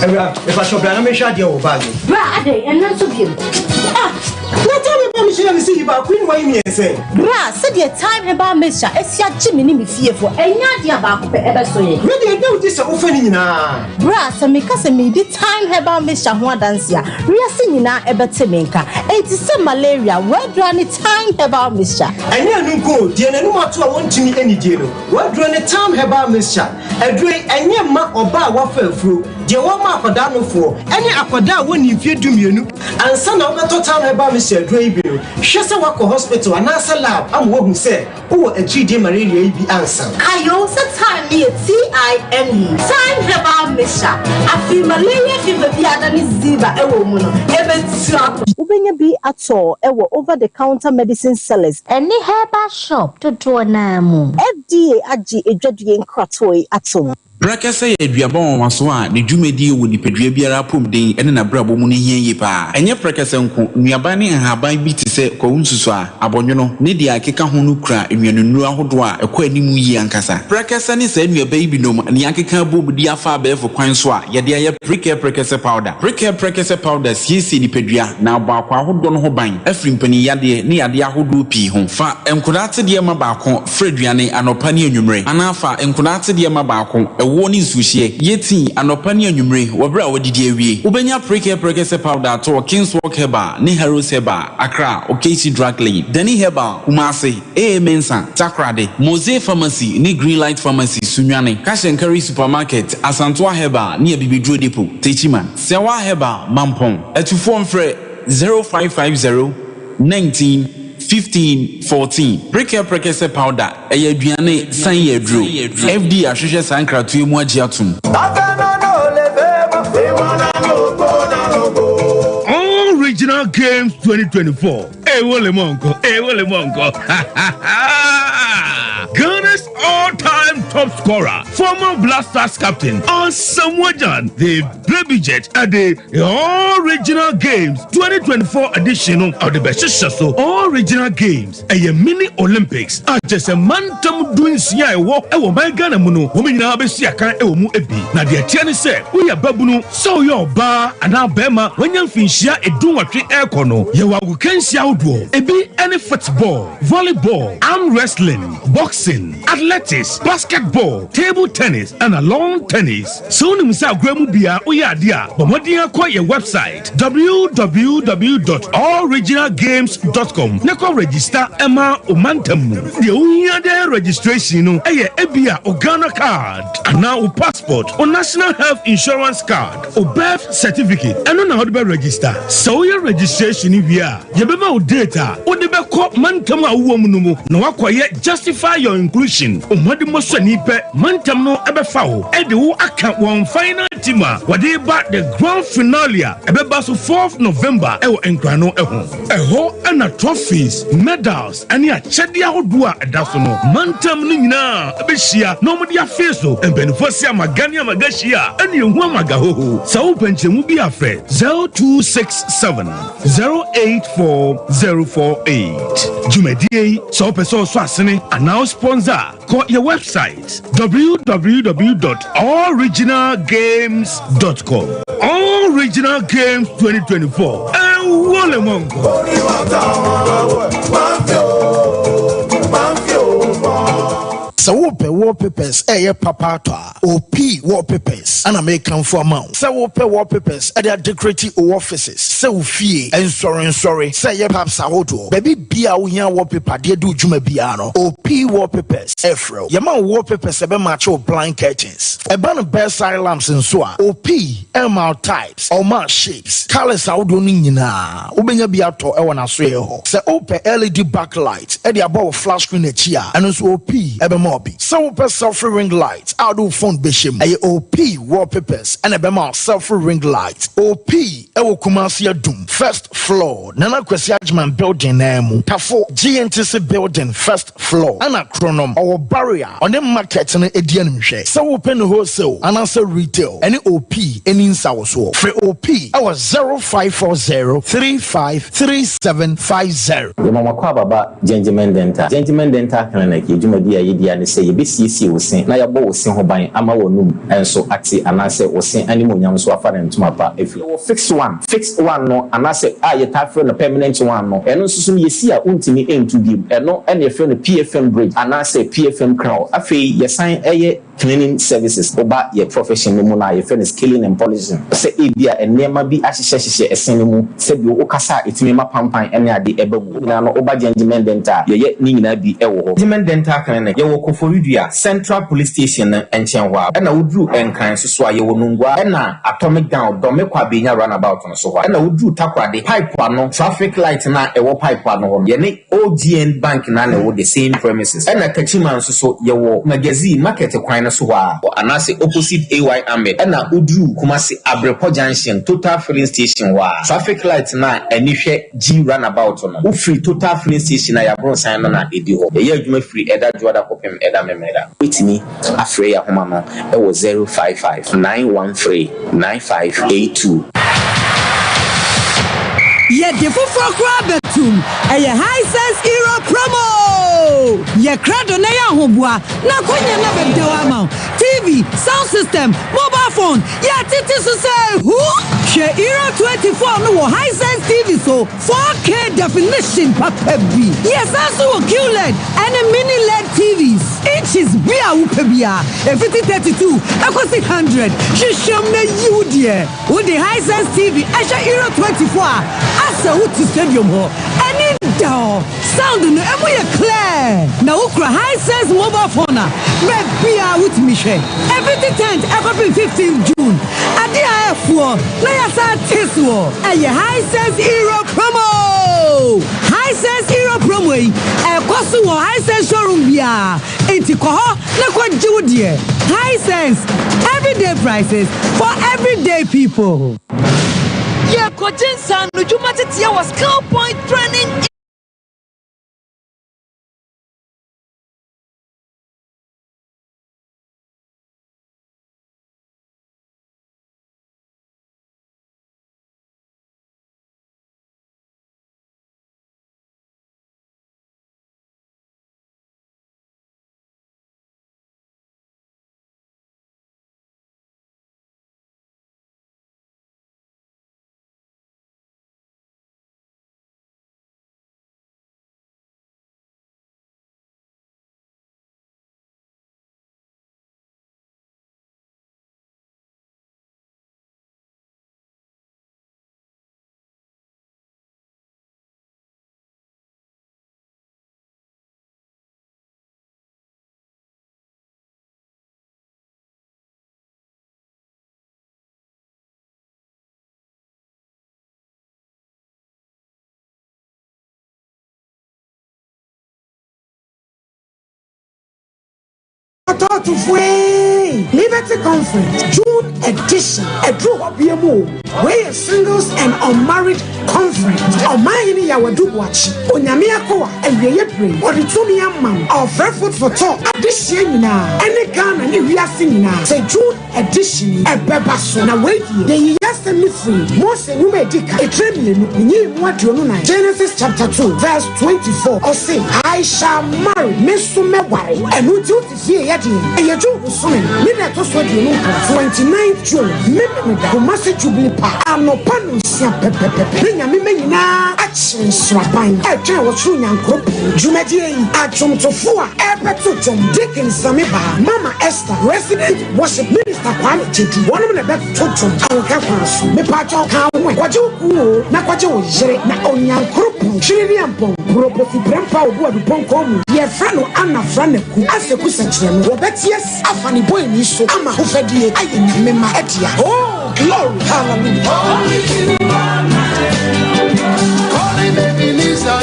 If I shop, I'm sure you'll buy me. Brade, and not of you. Not tell me about Michelle and see about Queen Wayne say. Bra, said your time about Misha, as your Jimmy me fearful, and not your back ever so. Maybe I know this offending now. Bra, some make us a midi time about Misha one dance ya. We are singing now about Timinka. It is some malaria. Where do any time about Misha? I never go, dear, no matter what to me any deal. Where do any time about Misha? A drink and your ma or bar waffle through. Dear one mark for down for any aquada when you fear to me, and son of the time about Mr. Drabill. Shasta Wako Hospital and answer lab. I'm what who said, oh, a GD malaria be answer. Kayo, time me TIME. Time about Misha. I feel malaria fever be at any ziva, a woman, even slap. Ubenya be at all, over the counter medicine sellers. Any herbal shop to draw namu. FDA Aji a judging cratoi at all. Brakasa eduabon waso a ne dwumadi wo nipadua biara pomden ene na brabo mu ne hianye pa enye brakasa nko nuaba ne haban bi te se kwunsusu a abonwono ne dia akeka ho no kura enwanunu ahodo a ekọ animu yi ankasa brakasa ne sa nuaba yi binom ne akeka bobudi afa abefo kwan so a ye de aye brakasa powder brakasa powder siesi nipadua na abakwa ahodo no ho ban afrimpani yade ne yade ahodo pi ho fa enkodate de ma baako freduane anopa ne anwumre anafa enkodate de ma baako warning sushi yeti anopani anwumre wobra wodidi awie ubenya prekese powder to Kingswalk Herbal ni Heroes Herbal Accra Okesi Drug Lane Dani Herbal Kumasi Mensa Takrade Mose Pharmacy ni Greenlight Pharmacy Sunwane Cash and Carry Supermarket Asantwa Herbal ni Bibidro Depot Techiman Sewa Herbal Mampong etufo mfre 0550 19 15-14 Prekese powder aduane san yedro FD ahwehwe sankratu emu agiatum Original Games 2024 Ewole monko Ghana's all-time top scorer, former Blasters captain, Samuajan, the Baby Jet at the Original Games 2024 edition of the Best Show. Original Games, a mini Olympics, are just a mantum doing Sia walk. I will buy Ghana Muno, women now be Siaka, Ewomu Epi. Now, the Tiani said, we are Babuno, so your bar and our Bema, when you finish here, a do what we air corner. You are can see outdoor, a be any football, volleyball, arm wrestling, boxing, athletics, basketball, table tennis, and a lawn tennis. Soon Misa Gremubia Oyadia, Bomodia Koya website www.alloriginalgames.com. Neko register Emma Omantamu. The Unyade registration, Ebia Ogana card, and now a passport or national health insurance card or birth certificate. And on how to register. So your registration via Yabema data or the Beko Mantama Womanumu. No, justify your inclusion. Umadi Mosanipe, Mantama asɛm no ɛbɛfa wo ɛde wo aka wɔn final team a wɔde ba the grand finale a ɛbɛba so 4th November ɛwɔ nkrano ɛho ɛna trophies medals ɛne akyɛdeɛ ahodoɔ a ɛda so no mantam no nyinaa ɛbɛhyia na ɔmode afei so mpanimfoɔ si amaga ne amagahyia ɛne ɛhu amaga hoho sɛ wo pɛnkyɛmu bi afrɛ 0267 084048 dwumadie sɛ wopɛ sɛ ɔsɔ asene anaa sponsor call your website www.allregionalgames.com. All Regional Games 2024 and Wole Mongo. Sɛ wopɛ wallpapers ɛyɛ papa to a OP wallpapers ana mekan for amount. Sɛ wopɛ wallpapers ɛde decorate o offices sɛ wo fie nsɔre sɛ yɛ paps ahodoɔ baabi bia wo hia wallpaper de do dwuma bia no OP wallpapers ɛfrɛ yɛma wallpapers ɛbɛ match wo blind curtains ɛba no bedside lamps nso a OP ɛma types ɔma shapes colors ahodoɔ no nyinaa wobɛnya bi atɔ ɛwɔ n'aso yɛ hɔ sɛ wopɛ LED backlight ɛde abɔ wo flash screen akyi a ɛno nso OP ɛbɛma so wopɛ selfie ring light out do phone bɛhyɛm ɛyɛ OP wallpapers ɛna ɛbɛma selfie ring light OP ɛwɔ Kumasi Adum first floor Nana Kwesi Agyeman building na mu Tafo GNTC building first floor ɛna Kronom ɔwɔ barrier ɔne market no edi anim hwɛ sɛ wopɛ no wholesale anaasɛ retail ɛne OP ɛni nsa wɔ so frɛ OP ɛwɔ 0540 353750 yɛmama kɔ ababa gentleman dental clinic yɛdwumadi a yɛdi ne sɛ yɛbɛsiesie wo se na yɛbɔ wo se ho ban ama wɔ num ɛnso ate anaasɛ wo se animonyam so afa ne ntoma pa ɛfiri wɔ fixed one no anaasɛ a yɛtaa frɛ no permanent one no ɛno nso so no yɛsi a wontumi ɛntu biem ɛno ɛne yɛfrɛ no PFM bridge anaasɛ PFM crown afei yɛsan ɛyɛ cleaning services oba yɛ profession no mu na yɛfrɛ no scaling and polishing sɛ ebia nneɛma bi ahyehyɛ ɛsen no mu sɛ bi wokasa ɛtumi ma pampan ɛne ade ɛba mu nyinaa no oba gentleman dental yɛyɛ ne nyinaa bi ɛwɔ hɔ gentleman dental clinic yɛwɔ Koforidua Central Police Station nkyɛn hɔ a ɛna woduru nkran so a yɛwɔ Nungua ɛna Atomic Down Dɔmekɔ Abenya roundabout no so hɔ ɛna woduru Takoradi pipe ano traffic light na ɛwɔ pipe ano hɔ yɛne OGN bank na ɛwɔ the same premises ɛna Kachima nso so yɛwɔ magazine market kwan no so hɔ a anaasɛ opposite AY Ahmed ɛna woduru Kumasi Abrepɔ Junction Total Filling Station hɔ a traffic light na ɛni hwɛ G roundabout no wofiri Total Filling Station na yɛaboro san no na ɛdi hɔ yɛyɛ adwuma firi ɛda Juada Kopem ɛda memeda wetimi afrɛ yɛ homa no ɛwɔ 055 913 9582 yɛde foforɔ koraa bɛtum ɛyɛ high sense hero promo yɛ krado na yɛ ahoboa na konya na bɛdew ama TV sound system mobile phone yɛ titi so sɛ hu hwɛ hero 24 no wɔ high sense TV so 4K definition papa bi yes also wɔ QLED and mini LED TVs inches bi a wopɛ bia ɛfiti 32 ɛkɔsi 100 hyehyɛm na yiw deɛ wode high sense TV ɛhyɛ hero 24 a asa wuti stadium ho any down sound no emu ye clear na ukra high sense mobile phone na be bia wuti mi hwe every 10th every 15th June ade afo na ya sa teswo eye high sense hero promo high sense hero promo yi ekoso wo high sense showroom bia enti ko ho na ko jiwo de high sense everyday prices for everyday people. Yeah, Kojinsan, Nujumatitia was Cow Point training. Liberty Conference, June edition. A Drew Obiemo, where singles and unmarried conference. Omayini Yawadu watch, Onyamiakoa, and Yayepre, or the Tumiam man, of Redfoot for talk. This year, any Ghana, and we are singing now. Say June edition, a bebasso. Now wait, the yesterday free. Most women did a trembling, what you know. Genesis chapter 2, verse 24. Or say, I shall marry Miss Sumewai, and who do to see Yadi, and your June was swimming. 29th June, Mimida, who must jubilee pa. I'm no panusia pepe. Bring a mimina action swapine. I tell what soon and crop. Jumedi, Achum Tofua, Epetutum, Dickens Samiba, Mama Esther, resident worship minister quality to 1 minute back totum. Our capas, me pacho can win. What you cool, Nakajo, na onyan crop, Chilian pong, Property Grandpa, who are the pong. Ye friend Anna Franeku, as the Kusan, Robert, yes, Afani boy, so I'm a Hofedi, I remember Etia. Oh, glory, hallelujah. Calling baby Lisa,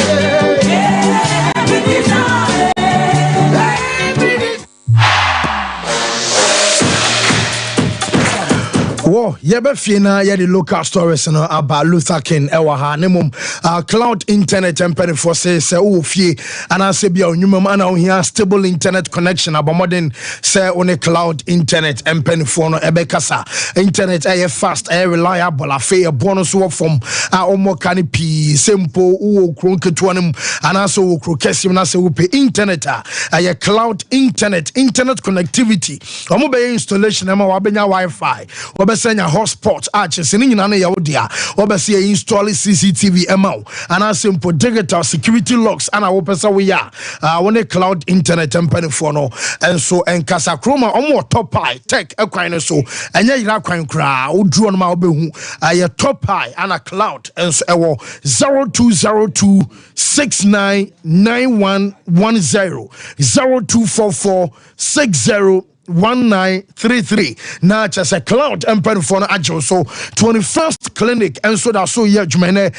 Whoa, Yebefina, the local stories about Luther King, Ewaha, Nemum, cloud internet and penny for says, fee, and I say, be a new man out here, stable internet connection, about modern, say, on a cloud internet and penny for no Ebekasa. Internet, a fast, a reliable, a fair bonus work from our more canopy, simple, crunketuanum, and also crocasium, as we pay internet, a cloud internet connectivity, or mobile installation, and our Wi-Fi. Senya hotspot arches in Nana Yawodia, Obesia install CCTV MO, and a simple digital security locks, and our pesa we are when a cloud internet and peniphono, and so and Casa Chroma or more top high tech equine so, and ya quine cra, who drew on my behu, a top high and a cloud, and so 0202 699110 0244 60 1933 now just a cloud and for agile so 21st clinic and so that so yeah jumene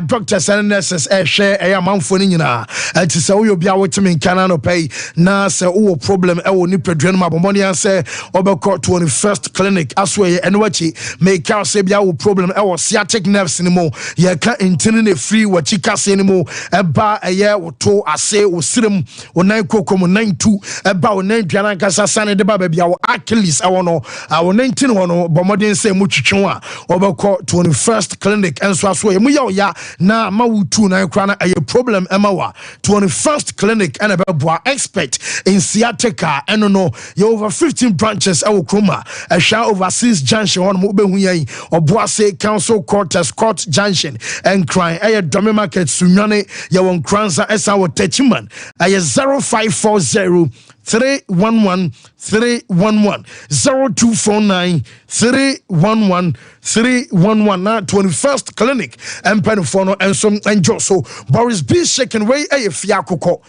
doctors and nurses share a amount for nina and to say we be out in Canada pay na say oh problem e woni pedren ma bomoni an say obeko 21st clinic aswe and wachi make out say bia wo problem e wo sciatic nerves anymore ye can intine free wachi kase anymore e ba ye wo to ase wo sirem wo nan kokom 92 e ba wo nan duana kasa sane de baby our Achilles our 19 one bomodin say muchichwa obeko 21st clinic and so aswe mu ya na ma wutu na krana a problem emawa 21st clinic and a expert in sciatica and no you over 15 branches our kroma a sha overseas junction one mo be hu yan oboase council quarters court junction and crying a domi market sunyane ya won kranza esa wo techiman a 0540 311 311 0249 311 311 na 21st clinic and penfono and some enjoy so Boris B shaking way a fiakoko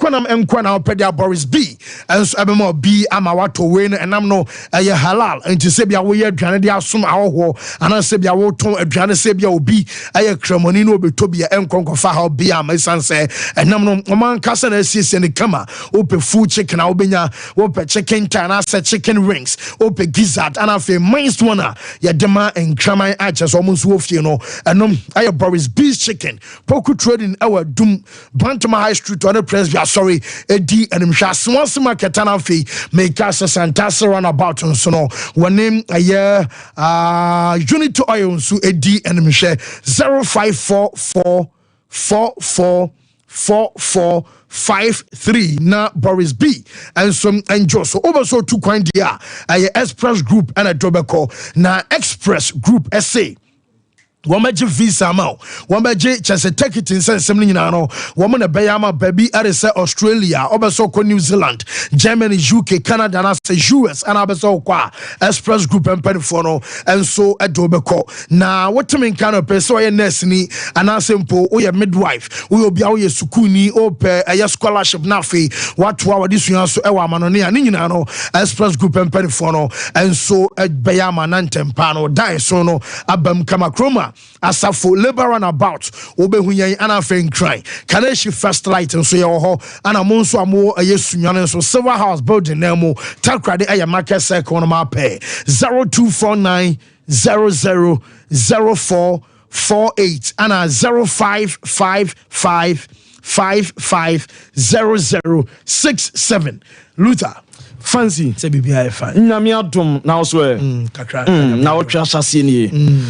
nam enkwa na opedia Boris B and so abemo B amawato we and am no halal and to say bia we aduane dia som awo and I say bia wo ton aduane say bia obi kremoni no betobia enkonkofa ha obi amasan say and nam no man kasa na sisi ne kama ope food chicken obenya ope chicken tan asa chicken rings ope gizzard and afi minced one ya dema and krama aches almost wolf you know and I Boris Beef chicken poku trading our doom Bantama High Street on the press we are sorry edi and msha swans market and afi make us santasa run about on so no one name a year unit oil so edi and msha 05444453 na Boris B and some enjoy so over so two coin dia a express group and a Drobeko na express group SA Womaji visa ma womaji chese take it in sense nyina no woman na bayama baby arese Australia obeso ko New Zealand Germany UK Canada na US and abeso kwa express group empany no and so edobeko na wotimi kan opeso ye nurse ni ana simple o ye midwife o obi a o ye sukuni o pe a scholarship na fe watu a wadi suan so e wa manone a nyina no express group empany no and so bayama na ntempa no dai so no abam kama kroma Ghana asafo labor runabout obehu yen ana fen cry Kaneshi first light nso ye ho ana mo nso amo ayesunyane nso Silver House building na mo takrade aya market circle no ma pay 0249 000448 and 0555550067 Luther fancy say bibia fine nyame adom na so kakra na wo twa asase ni yen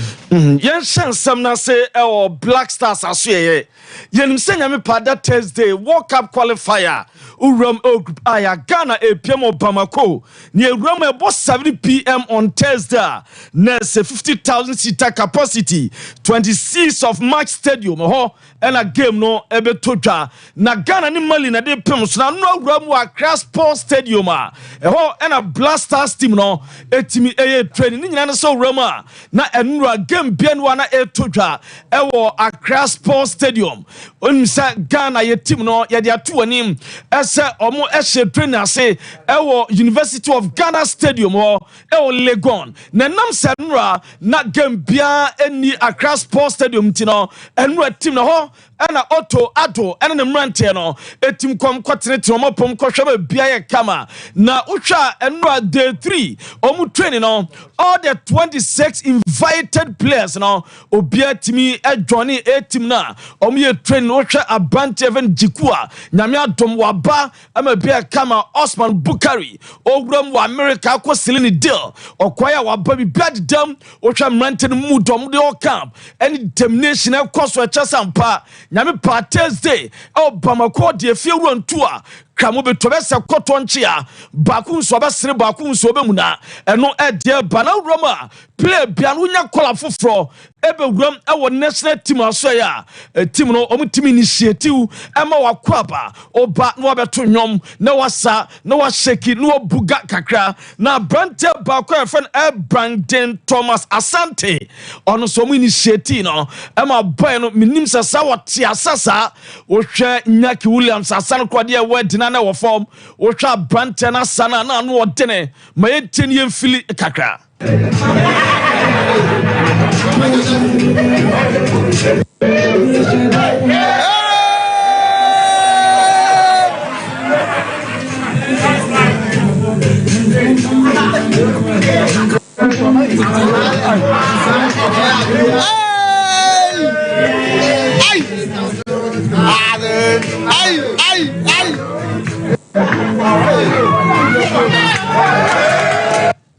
shansam na say e Black Stars aso ye yenim se nyame pada Thursday World Cup qualifier uram group aya Ghana epiem Bamako ni uram e 7 p.m. on Thursday na 50,000 seater capacity 26th of March stadium ho and a game no ebe totwa na Ghana ni Mali na de pem so na no uram wa Accra Sports Stadium ho and a Black Stars team no etimi training ni nyina so uram na enura game bien wa na etotwa e wo Accra Sports Stadium onisa Ghana ye team no ye de ato anim ese omo ehye trainer ase e wo University of Ghana Stadium ho e wo Legon na nam senura na game bia eni Accra Sports Stadium ti no enura team no ho ana auto ado ene ne mrante no etim kom kwatene omo pom kohwe bia ye kama na utwa enura day 3 omo training no all the 26 invited players no obia timi e johnny a team na omo ye train utwa abante even jikua nyame adom waba ama bia kama Osman Bukari ogrom wa America ko selini deal okwaya waba bi bad dam utwa mrante no mu dom de camp any determination e koso e Sompa nyame pa Thursday Bamako de fie wontu a kramo betobese kotonchia baku nso obesere baku nso obemuna eno ede bana roma play bia no nya kola foforo ebe wuram ewo national team aso ya team no omu team initiative ema wakwaba oba no obeto nwom na wasa na washeki no obuga kakra na brante baku efen Brandon Thomas Asante ono so mu initiative no ema boy no minim sasa wote asasa wo hwe Nyaki Williams asan kwade e wedina na wo form wo hwa brante na sana na no odene ma yetini yemfili kakra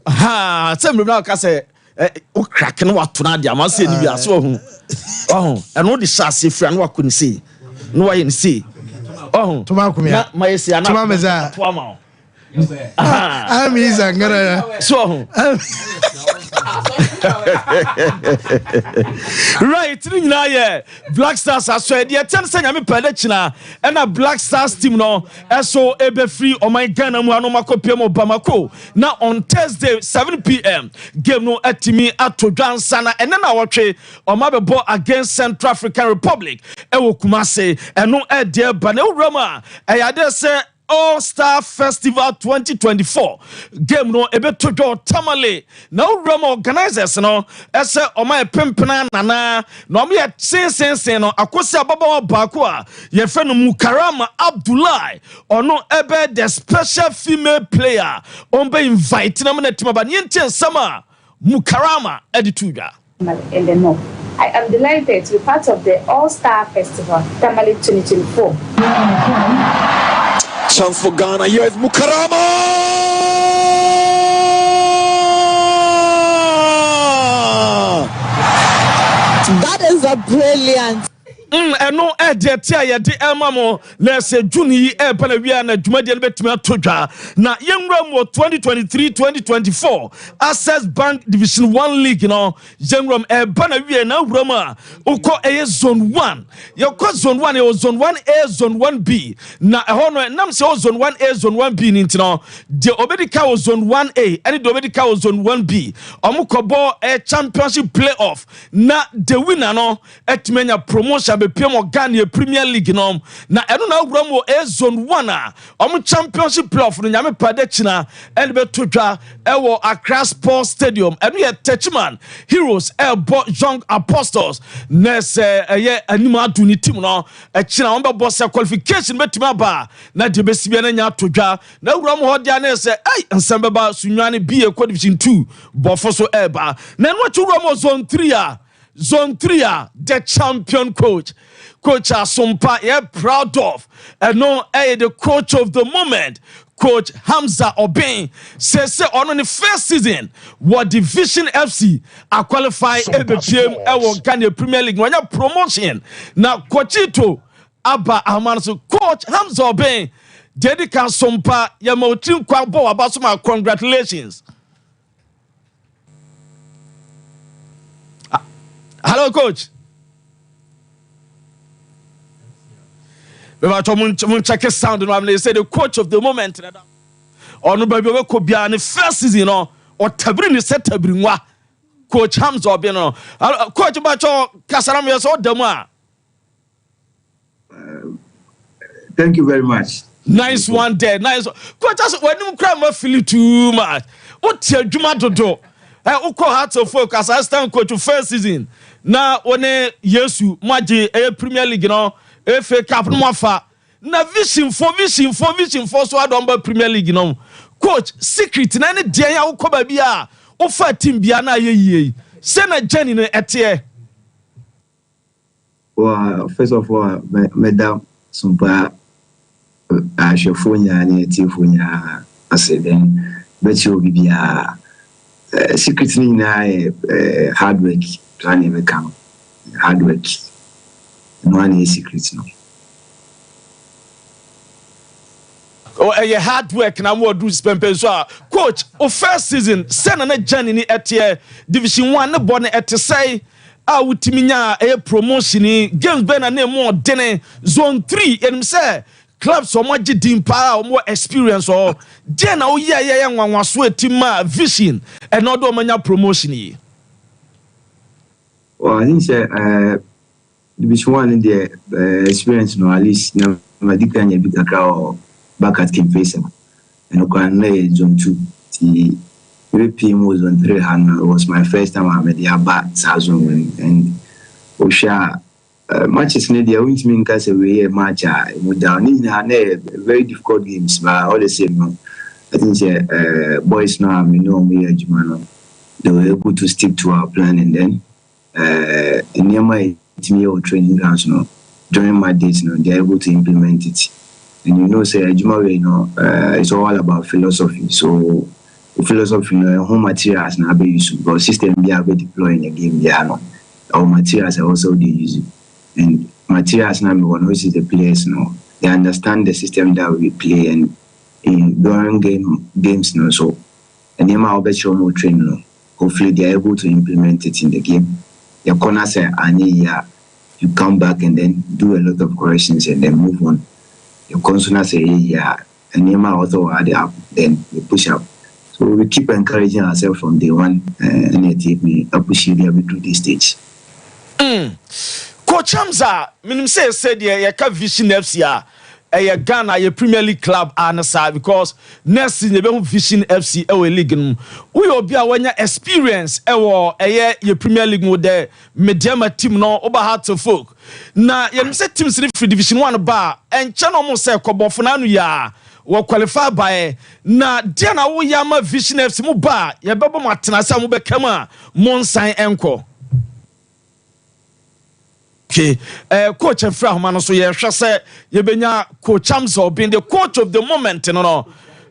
ha sembe na ka se o crack no watona dia ma se ni bia so ohun eno de shase fira no akoni se no wa ye ni se ohun to ma kumia na ma yesi ana to ma meza to ama ami zangara so ohun right ni nyina ye Black Stars aso de ten se nyame pele china e na Black Stars team no eso ebe free o my Ghana mu anu makopiem Bamako na on Thursday 7 p.m. game no atimi atodwansa na ene na wotwe o ma bebo against Central African Republic e wo Kumase eno e de ba na urama e yade se All Star Festival 2024 game no ebe tojo tamale na urama organizers no ese oma pempena nana no me sensen no akosi ababa baako a ye fe no Mukarama Abdullahi ono ebe the special female player on be invite na me team ba nyente sama Mukarama edituja in the north. I am delighted to be part of the All Star Festival Tamale 2024. Chance for Ghana, here is Mukarama! That is a brilliant. Eno edetia ye de emamo na se juni e bana wi na dwumade no betimi atodwa na yenwura mo 2023-2024 Access Bank Division 1 League no yenwura e bana wi na wuram a uko eye zone 1 ye ko zone 1 e zone 1A zone 1B na eho no nam se zone 1A zone 1B ni ntino de obedika o zone 1A ene de obedika o zone 1B omukobo e championship playoff na the winner no etimenya promotion be PM Ghana Premier League nom na eno na awura mo zone 1 a championship playoff no nyame padechina and be todwa ewo Accra Sports Stadium eno ye Techman Heroes Elbo Young Apostles nese ye anima adu ni team no china on be boss qualification betima ba na de besibia na nya todwa na awura mo hodia na se nsamba ba sunwane bi e division 2 bofo so eba na eno awura mo zone 3 the champion coach Sompa, proud of and no the coach of the moment, Coach Hamza Obeng says on the first season what Division FC are qualified ABPM Ghana Premier League when promotion now Coachito Abba Ahmad Coach Hamza Obeng Dedika Sompa Yamotin Kwabo Abasuma, congratulations. Hello, coach. We check his sound and they say the coach of the moment. Or no baby we could be on the first season or tabrini set tabrinwa. Coach Hamza Obeng. Coach Bacho Kasaram yes or demo. Thank you very much. Nice one there. Nice. Coach us when you cry more feel too much. What your Juma to do? Uko heart of focus as stand coach first season. Na one Yesu maji Premier League no FA Cup no afa na vision for so adom Premier League no coach secret na ne dia ya ukọ ba bia ofa team bia na yeye se na journey no ete. Well, first of all, Madam Sompa Ashofonya ne tifonya aseden bet you bia secret ni na hard work plan never come hard work no one is secret no hard work na mo do spend so coach o first season send na journey ni etie division 1 ne bo ne ete say a wutiminya promotion games be na mo dene zone 3 enim say clubs so much dimpa or more experience or then now yeah nwanwaso etima vision and not do manya promotion yi. Well, I think division 1 in the experience no at least na madika nya big akra back at King Faisal and okwan zone 2 the European was on 3 and it was my first time I met the Abba Sazon and Osha matches in the wins mean case we match down in very difficult games but all the same I think boys now we know we are Jumano they were able to stick to our plan and then in my team or training grounds during my days they're able to implement it and say Juma it's all about philosophy so the philosophy home materials now be used but system they are deploying a game our materials are also they use and materials now one who is the players they understand the system that we play and during games so and I'll bet you more training hopefully they are able to implement it in the game. Your corner say you come back and then do a lot of corrections and then move on. Your consonant say and also add up then we push up. So we keep encouraging ourselves from day one and it take me push you through this stage. Coach Hamza, minim say said ye ka Vision FC a Ghana ye Premier League club anasa because next season be Vision FC e league no we obi a wanya experience e ye Premier League mo de mediama team no oba heart to folk na ye say teams in Division 1 ba enche no mo say kobofo na anu ya we qualify by na dia na wo ya ma Vision FC mo ba ye bebo mo atena sa mo be kama mo nsan enko. Okay, coach and Frahman so yeah, say you benya Coach Hamza being the coach of the moment,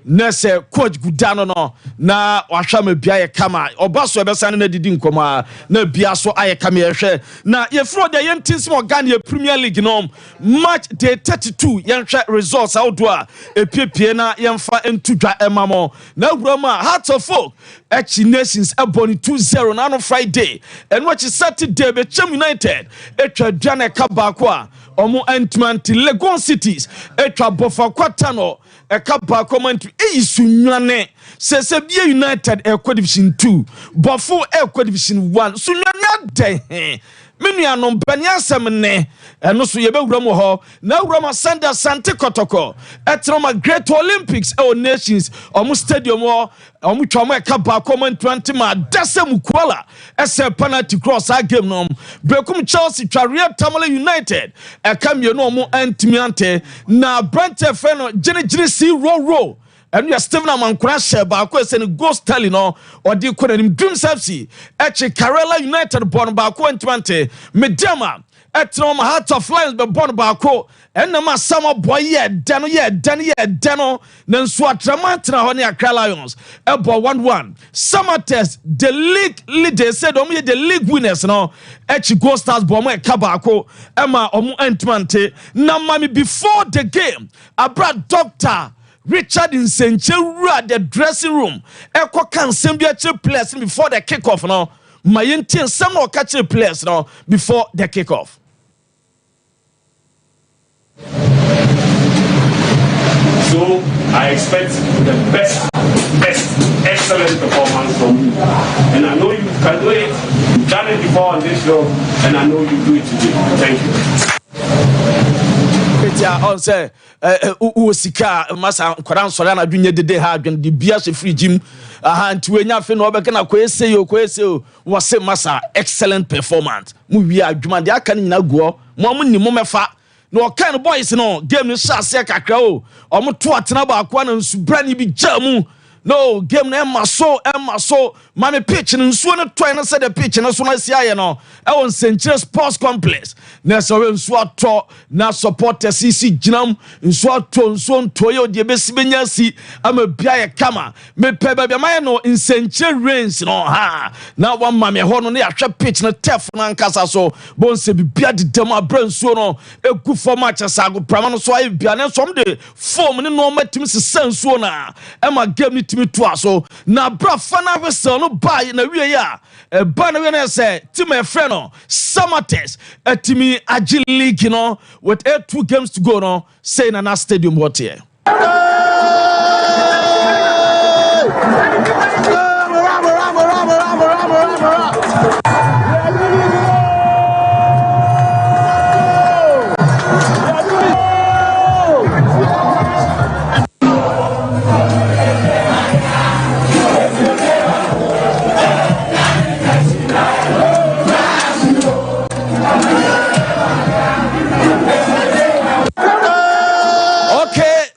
Nese coach Gudano no na wahwame bia ye kama obaso ebesa na didi nkoma na bia so aye kama ye na ye fro the yentis mo Ghana Premier League no match day 32 yenhwe results outdoor epiepie na yemfa entudwa emamo na wurama Hearts of Folk H Nations eboni 2-0 na no Friday and watch Saturday be Chem United etwa dwane kabako a omo entmanti Legon Cities etwa bofa kwatano ekaba comment sunwane se bia United Division 2 bofo Division 1 sunwane ade menuanom baniasem ne eno so yebewura mu ho na wura ma Sunday Asante Kotoko etroma Great Olympics e nations omu stadium o omu twamo e ka ba common 20 ma dasem kuala ese penalty cross a game no Brekum Chelsea Twaria Tamale United e kam ye no omu antimiante na Brentford feno gene si row and you are Stephen Amankura Sheba ko Ghost Tally no or di ko nim Dreams FC eche Karela United born ba ko 20 Medema etno ma Heart of Lions be born ba ko enna ma Sama boy ye deno na nso atramant na ho ne Accra Lions e bo 1-1 Summer Test the league leader said the league winners no eche Ghost Stars bo mo e ka ba ko e ma omu entmante na mami before the game abra doctor Richard in Sencheru at the dressing room. Eko can send you players before the kickoff now. My intent some more catch players now before the kickoff. So I expect the best, excellent performance from you. And I know you can do it. You've done it before on this show, and I know you do it today. Thank you. On say Sika masa kwaran sori na dwunye dede ha adwen de bia se free gym aha nti enya fe no obeka na kwese yo wo se masa excellent performance mu wi adwuma de aka nyina guo mo ni mo mefa na o kan boys no game ni shase kakra o mo to atena ba akwa na nsubra ni bi jamu no game na emma so mame pitch nsuo no toy na said the pitch na so na sia ye no e won Central Sports Complex na so we nsuo to na supporters CC ginam nsuo to nsuo ntoye odi ebesi benya si ama bia ye kama me pe ba bia my no in Central Range no ha na one mame ho no na ya hwe pitch na tef na nkasa so bon se bia de dem abra nsuo no egu for match asago prama no so ayi bia na so de form ni no matim se nsuo na e ma game ni timi to aso na bra fana wesel no buy na wie ya e ba na we na say team e friend no Samates atimi Agile League you know with 2 games to go no say na stadium what here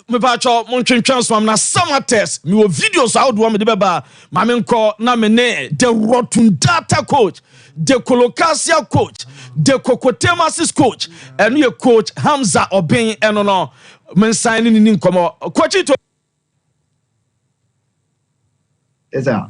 me pacho mon twentwensam na Samates me wo videos out do me de beba ma me nko na me ne the Rotundata coach the Colocasia coach the Kokotemasis coach and you coach Hamza Obin eno no men sign ni nkomo coach to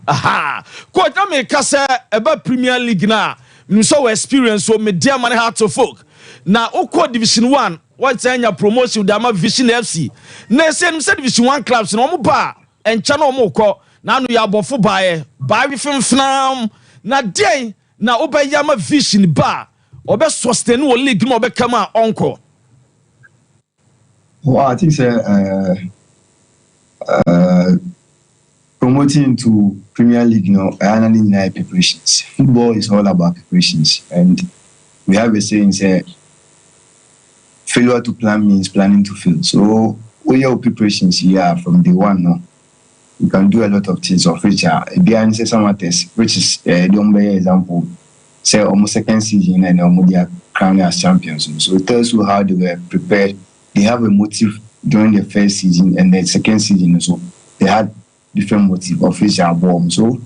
aha coach na me kase eba Premier League na me so experience so me dear man heart to folk na okọ Division 1 what's your promotion dama Vision FC na say Division 1 clubs no mo ba encha no mo kọ na anu ya bofo bae ba wi fimfnam na den na obeya ma Vision ba obe sustain wo league no obe kama onko. Well, I think promoting to Premier League I need preparations. Football is all about preparations, and we have a saying say failure to plan means planning to fail. So we have preparations here from day one now. You can do a lot of things of which behind say some test, which is the example, say almost second season and almost they are crowned as champions. So it tells you how they were prepared. They have a motive during the first season and the second season. So they had different motive of which are born. So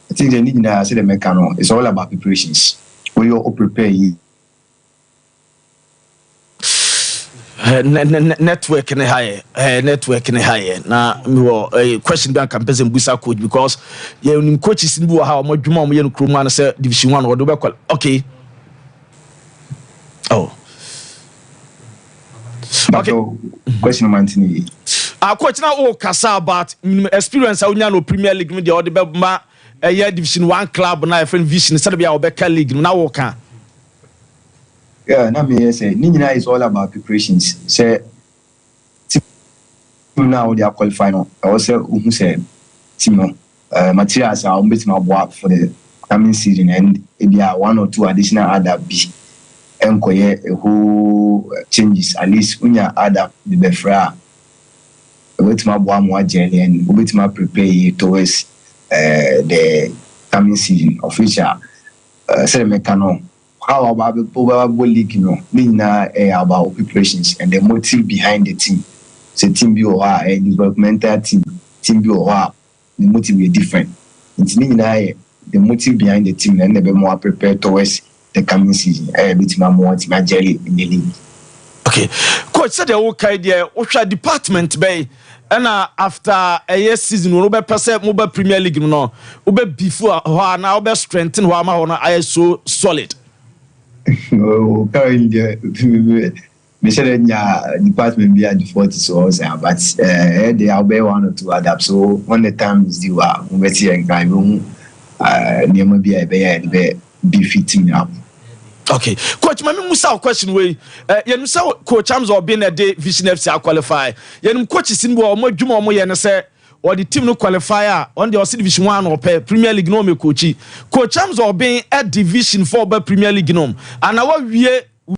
I think they need that I say the mechano. It's all about preparations. When you all prepare network in high na me wo question bank am person busa coach because you coaches ni wo ha mo dwuma mo ye no kroma na say Division 1 wo do be call okay question mantini coach na o kasa about experience a unya no Premier League me dey o de be ma Division 1 club na friend Vision say be a Obeka League na wo kan. Yeah, na me say Nina is all about preparations. Say now they are qualifying. I also say team materials are bit more for the coming season, and maybe 1 or 2 additional other B and who changes at least when you add up the befra with my one journey and with my prepare towards the coming season official mechano. How about the probable league, about preparations and the motive behind the team. So team be or a developmental team be or the motive is different. It's meaning the motive behind the team and be more prepared towards the coming season. Bit more my jelly in the league. Okay, coach said the okay there. What's department bay? And after a year season, we will perceive mobile Premier League. No, we be before now be strengthen. I so solid. Currently, me say that department be at the 40s also, but they are be 1 or 2 adapt. So when the time is due, we see and kind of be fitting up. Okay, coach, my Musa question way. You know, coach Arms or being a day Vision FC qualify. You know, coach is in more Juma Moya say or the team no qualifier on the Division 1 or Premier League no me coachy. Coach Arms or being at Division 4 by Premier League no. And our we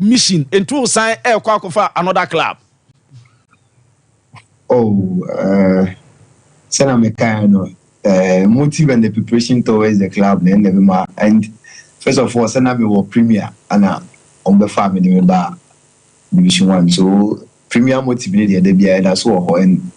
mission into sign air for another club. Sana me kind of motive and the preparation towards the club and first of all, sana me wo Premier and on the family member Division 1. So Premier motive need the be that's all. And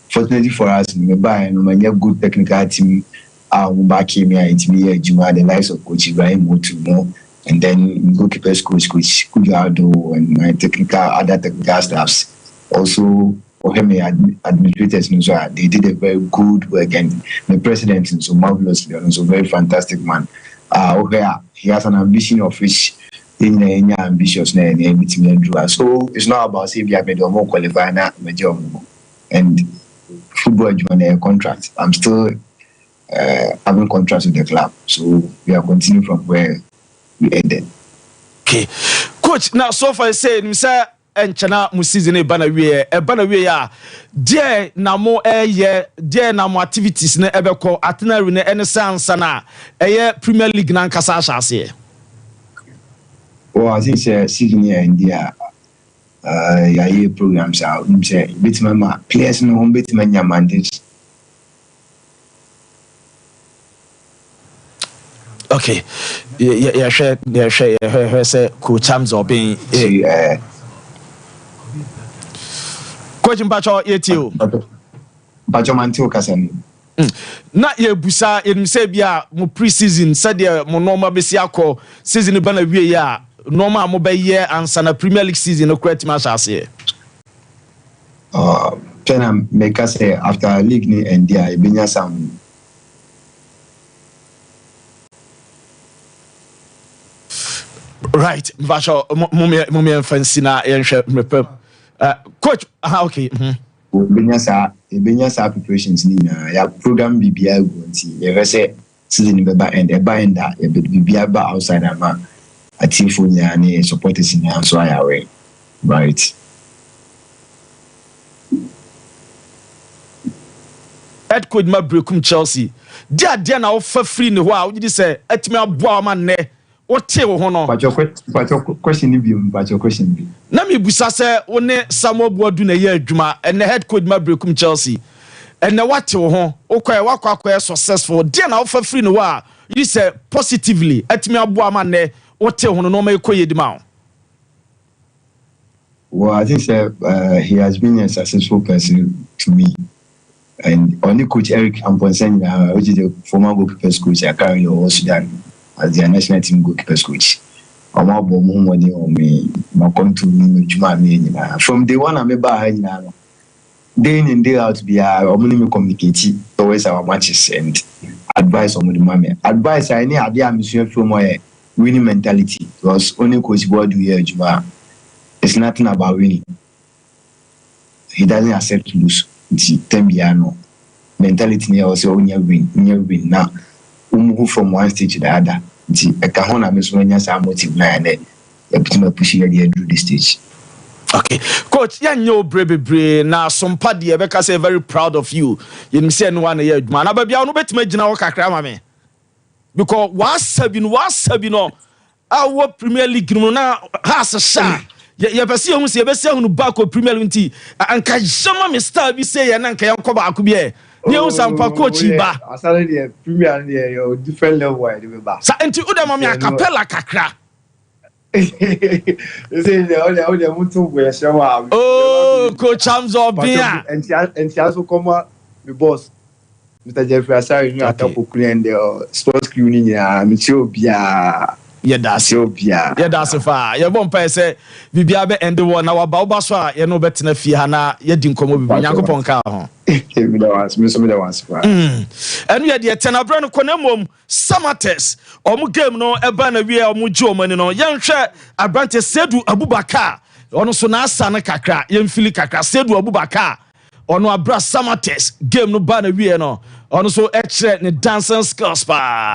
fortunately for us, we buy and we have good technical team. Back here, it's me, Juma, the likes of Coach Ibrahim Motumo, and then goalkeepers coach Kujado, and my other technical staffs. Also, administrators, they did a very good work, and the president is so marvelously, and so very fantastic man. He has an ambition of which in ambitious and everything. So it's not about saying we have made a more qualified and football contract. I'm still having contracts with the club, so we are continuing from where we ended. Okay, coach. Now, so far, I say, Mr. And Chana Musizine Banawe, dear Namo dear Namo activities ne ebeko itinerary ne any sense na Premier League nan kasa say. Well, I think season here in India. Programs out. Say, bit my players no home bit my mandates. Okay, share. Say coach Arms or being coach Mpacho yetio. Mpacho mantio kasani. Na ye busa ye say bia mo pre-season said mo normal besi akọ season ba na wie ya normal mo be year ansa na Premier League season no correct match ase. Can make us say after league ni India e benya some. Right, Mpacho mo fancy na ye hwe coach okay. Benya sa preparations ni na ya program bibia go nti ye say season be ba end that ye bibia ba outside ama atifo nya na supporters ni so ayawe right. Head coach ma breakum Chelsea dia na offer free ni ho a wo say atimi aboa ma ne what wo ho no question ni bi question bi na me busa say one Samuel Boadu na ye adwuma and head coach ma breakum Chelsea and na what wo ho wakwa successful dia na offer free no wa you say positively atimi aboa ma ne what ho no ma ekoye di ma. Well, I think he has been a successful person to me. And only coach Eric Amponsen, which is the former goalkeepers coach, I carry all Sudan as their national team goalkeepers coach. I'm about more money on me. Come to me, from day one, I'm about day in and day out, be only communicate towards our matches and advice on the mommy. Advice I need idea, Monsieur, from my winning mentality. Because only coach Boadu here, Juma. It's nothing about winning. He doesn't accept to lose. Tembiano mentality near also when you win now. Move from one stage to the other. A kahona miss when you are motive and pushing you through this stage. Okay, coach, you brave now. Sompa the Ebeka say very proud of you. You say no one year man. Ababi, I no bet me jina waka krama me. because wasabi no our Premier League no na has a sha ya pese hu se ya bese hu back of Premier League nti anka jama me star bi say ya na anka yanko ba ko bi e ne hu Sompa coach ba asale the Premier League different level why the ba sa enti udama me acapella kakra oh coach Hamza Bia and also come the boss Mr. Jeffrey Asari no atapo and the sports crew ni ya Michio Bia yeah that's fa ya bon pa say bibia be end one na wa ba so a ye no betina fie ha na ye di nkomo bibi Nyankopon ka ho me da once fa enu ye de tenabra no konamom Samates omu game no eba na wie omu ji omani no ye nhwe Abrante Sedu Abubakar ono so na asa na kakra ye mfili kakra Sedu Abubakar ono abra Samates game no ba na wie no ono so ekre ne dancing skills pa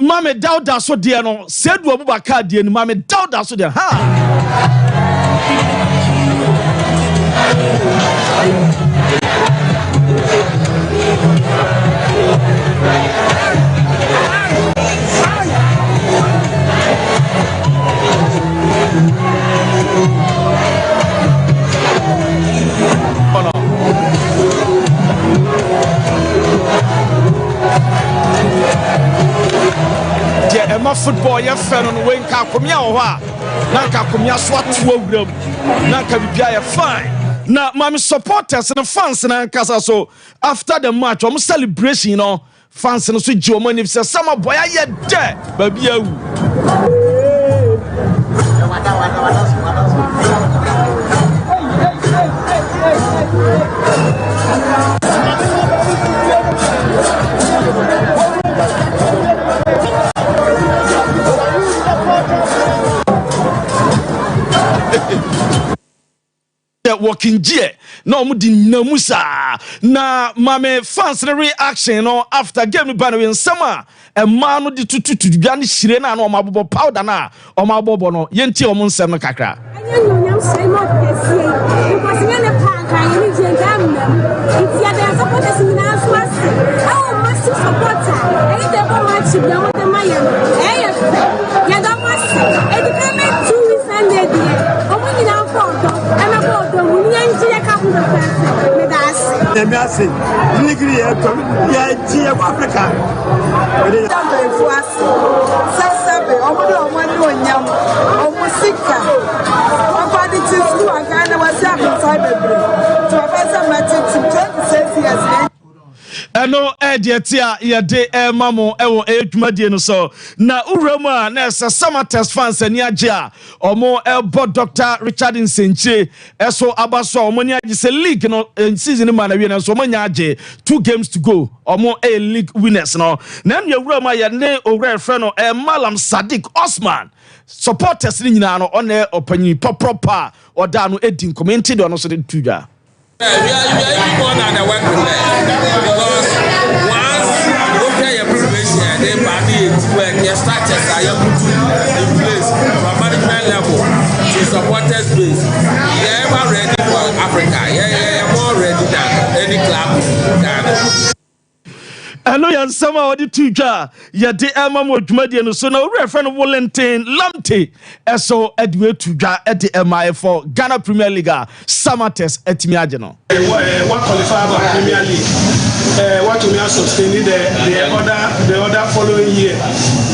Mame Dauda so dear no Sedu Abubakar dear Mame Dauda so dear ha Emma football ye fan on when ka komia wo ha na ka komia so ato awuram na ka bibia ye fine na mami supporters and fans na nkasa so after the match om celebration you know fans no so ji omani say sama boy ye de ba bia wu working year no mu di namusa na mame fans reaction no after game ban we nsama e ma no di tututu bia ne hire na na o mabobo powder na o mabobo no yenti o mu nsem no kakra Let me say, degree ya Africa. Sasabe, omudo omwani onyam, omusika. Opadi tisu agana wasi akusai bebre. Tuwafasa matiti 26 years. Eno edietia ya de mamo ewo edwumadie no so na urama na Samates fans ani agea omo elbo Dr. Richard Nsenche eso abaso omo ni agi se league no season man na wie na so omo nya age 2 games to go omo league winners no na ya urama ya ne owre frɛ no Malam Sadiq Osman supporters ni nyina no one opanyi proper oda no edi commented on so de tuja. We are even more than the work because once you okay your preparation, then body work your structures are in place from management level to supporters base. You are ever ready for Africa. Yeah, more ready than any club. Hello, yan sama odi tuja ya de ema mo dwumadie no so na owre friend Wellington Lamte eso edwe tuja edi ema for Ghana Premier League Samates etimi age no what qualify for Premier League what we are sustaining the other following year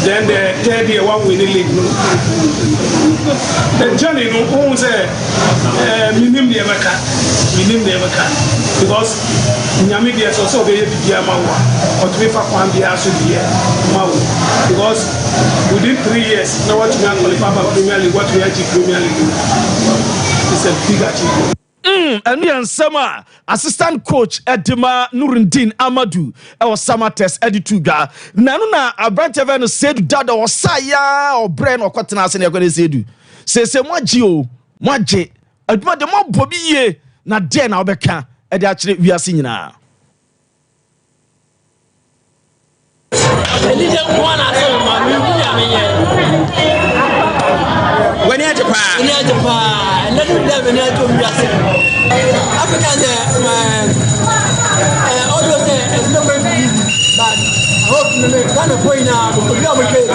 then the third year one winning league the journey no who say minim the Emeka because nyame dey so be bibia mawa or to be for one be aso the mawa because within 3 years now what we are qualify for Premier League what we are Premier League is a big achievement. And Sama assistant coach Edima Nurindin Amadou Samates Edituga Nanuna Abrante Veno said dada or saya or brain or cotton as in Edu. Say Mwajio, Mwaje, Edma de Mob Bobby, na den Albeka, ɛde akyerɛ wiase nyinaa. When you Japan, and then you never know to Africans, although it's not very easy, but I hope you make kind of point now because we are making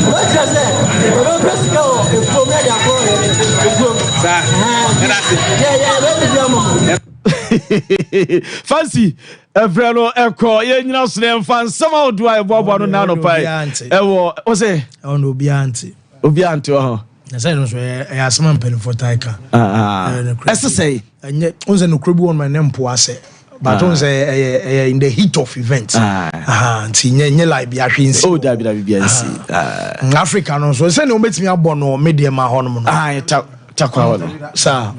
what does that? We don't just go from Fancy Evrelo Eko ye nyina so dem fan sama odo a eboabo no na no pai ewo o say no obi anti ho na say no so e asema mpani for taika ese say enye onze no krobi won my name po ase but onze in the heat of event nti nye like bi ahwensi o da bi bia nsi Africa no so say no betimi abo no media ma ho no no takwa no sa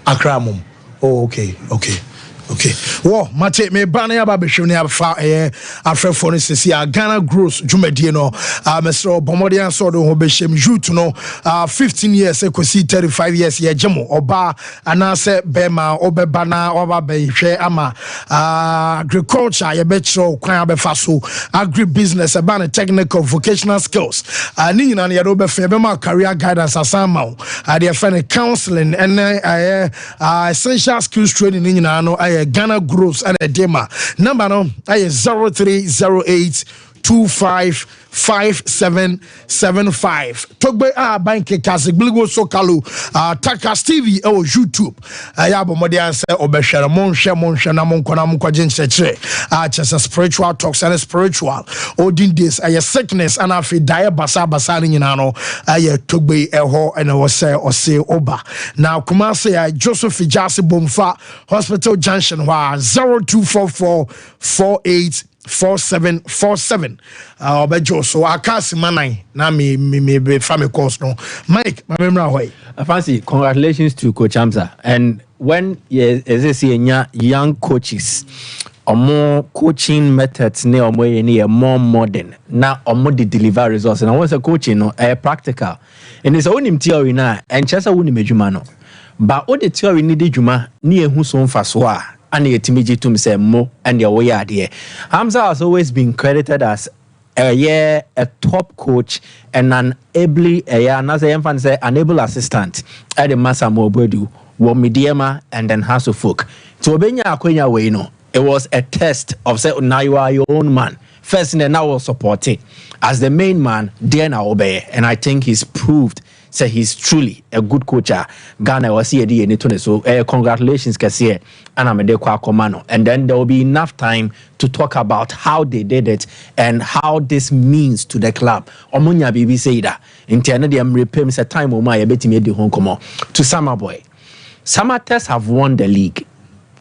Accra mum. Oh, okay. Well, Mate, me banner about Bishoni after for instance, Ghana gross Jumedie no, Mr. Bomodian Sodo Hobeshem Jute no, 15 years, equasi 35 years, ye Jemo, Oba, Anase, Bema, Obebana, Oba Beche, Ama, agriculture, ye betro, Kwaya Befaso, agribusiness, a technical vocational skills, Nina, Yadobe Febema, career guidance, Asama, they find counseling and essential skills training in Nano, Ghana Gross and a Dema. Number no, 0308 255775. Togbe banke kasi bligo sokalu Takas TV or YouTube. Ayabo modian se obeshare monshe na monkona mukwaje ncheche. Chesa spiritual talks and spiritual. Odin days aya sickness and afi die basa ni nyina no aya togbe eho and ose oba. Now Kumase Joseph Jase Bomfa Hospital Junction wa 0244 4747 obejo so akasi manai na me be family course no Mike my memory hoy Fancy, congratulations to Coach Hamza. And when young coaches or more coaching methods ne or more modern now or more deliver results and I was a coaching no practical and it's only theory na and chesa woni medjuma no but all the theory need djuma ni ehu so mfaso and the timiji to say mo and your way idea. Hamza has always been credited as a top coach and an able assistant at the Massa Mobedu, Womidiema, and then House of Folk. To Obenya Akwenya way, no, it was a test of say now you are your own man. First, and then I will support it as the main man. Then I obey, and I think he's proved. Say he's truly a good coach. Ghana was here so congratulations Kasie and I'm a komano. And then there will be enough time to talk about how they did it and how this means to the club. Omunya bibi say that in Tiana repay me time my beti me di home to Sama boy. Samatters have won the league.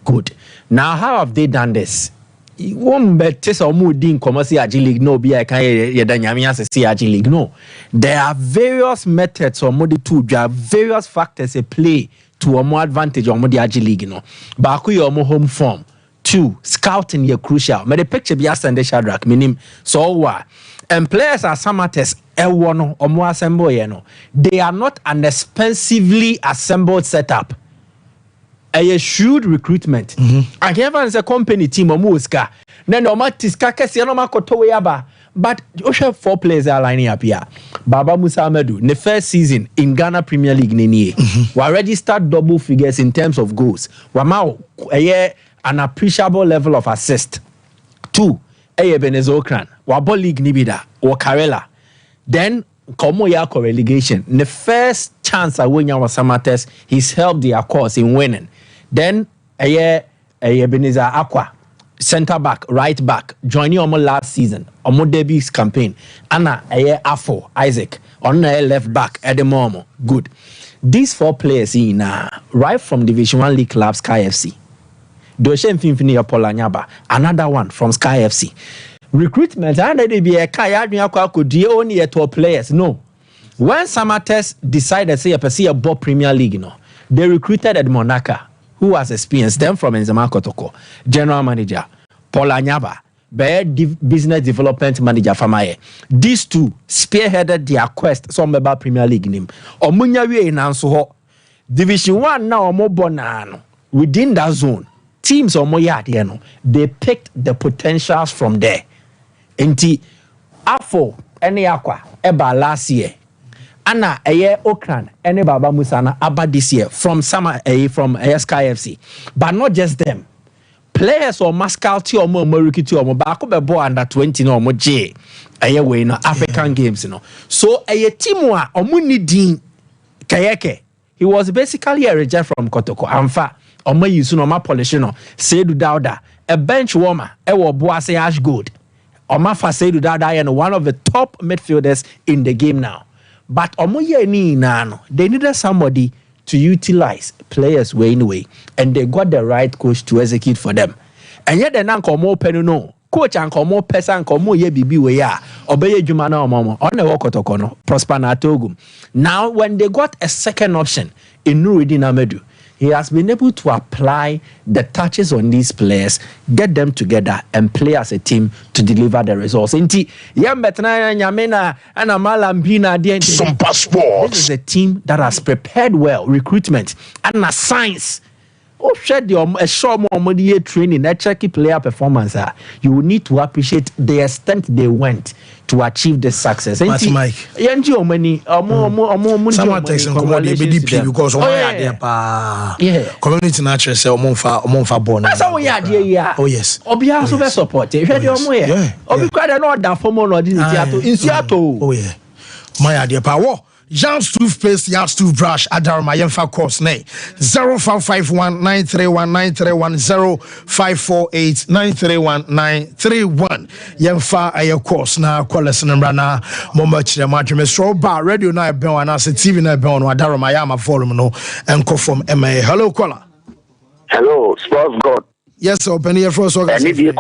Good. Now how have they done this? Won't bet or mooding commercial league no be I can league no. There are various methods or modi to there are various factors at play to a more advantage or modi league no. Baku your more home form. 2, scouting your crucial. May the picture be asked and the Shadrach minim so what and players are Samatters one or more assemble no. They are not an expensively assembled setup. A shrewd recruitment. I can a company team or Muska. Then no matiska kesi no makoto yaba. But you 4 players are lining up here. Baba Musa Amedu, the first season in Ghana Premier League we already start double figures in terms of goals. Wamao an appreciable level of assist. 2, Benezokran, Wabo League Nibida, or Karela. Then Komo Yako relegation. The first chance I win our Samatters, he's helped their cause in winning. Then Ebenezer Aqua, centre back, right back, joining Omo last season, Omo debut campaign. Anna Afo, Isaac, on the left back at the moment. Good. These 4 players in right from Division 1 League club Sky FC. Doshen Finfini Apolanyaba, another one from Sky FC. Recruitment, and they be a Kayadmi could only 12 players. No. When Samatters decided say a Bob Premier League, they recruited at Monaka, who has experienced them from Nzema Kotoko, general manager, Paul Anyaba, business development manager Famaye. These 2 spearheaded their quest some about Premier League name. Omunyawe in Ansoho, Division 1 now omo bonano within that zone. Teams omo yard here no. They picked the potentials from there. Enti afo ene akwa eba last year. Anna Okran ene Baba Musana aba this year from summer from Sky FC. But not just them. Players or Mascalti or more Morikiti or Mobako Bebo under 20 no more J. We no African games, you know. So Timwa Omunidin Kayeke. He was basically a reject from Kotoko. Amfa Omo Yusunoma Polishino, Seydou Dauda, a bench warmer, Ewo Boase Ashgood. Omafa Seydou Dauda and one of the top midfielders in the game now. But Omo Ye Nano, they needed somebody to utilize players way anyway, and they got the right coach to execute for them. And yet, the nanko more penuno, coach and more person, more ye bibi we ya, obey Jumana Momo, on the Wokotokono, Prosper Natogum. Now, when they got a second option in Nuruddin Amedu, he has been able to apply the touches on these players, get them together, and play as a team to deliver the results. Inti Yambetna Yamena and Amalambina Sompa Sports. This is a team that has prepared well recruitment and a science. Oh, shed a short more training, that checky player performance. You will need to appreciate the extent they went to achieve the success. That's Mike. Someone takes in BDP because community natural say Omonfa born. That's how we are, dear. Oh yes. Obia so support. If you Obi quite another form or in Seattle. Oh yeah. My idea power. Jan's toothpaste, Yard's toothbrush, Adarma Yemfa course nay 0551 931 931 0548 931 931 Yemfa aye course na kwalesen mrana moma chire madweme so bar radio na be on as TV na be on Adarma Yama forum no enko from MA. Hello caller. Hello, Sports God. Yes, open here for so. I need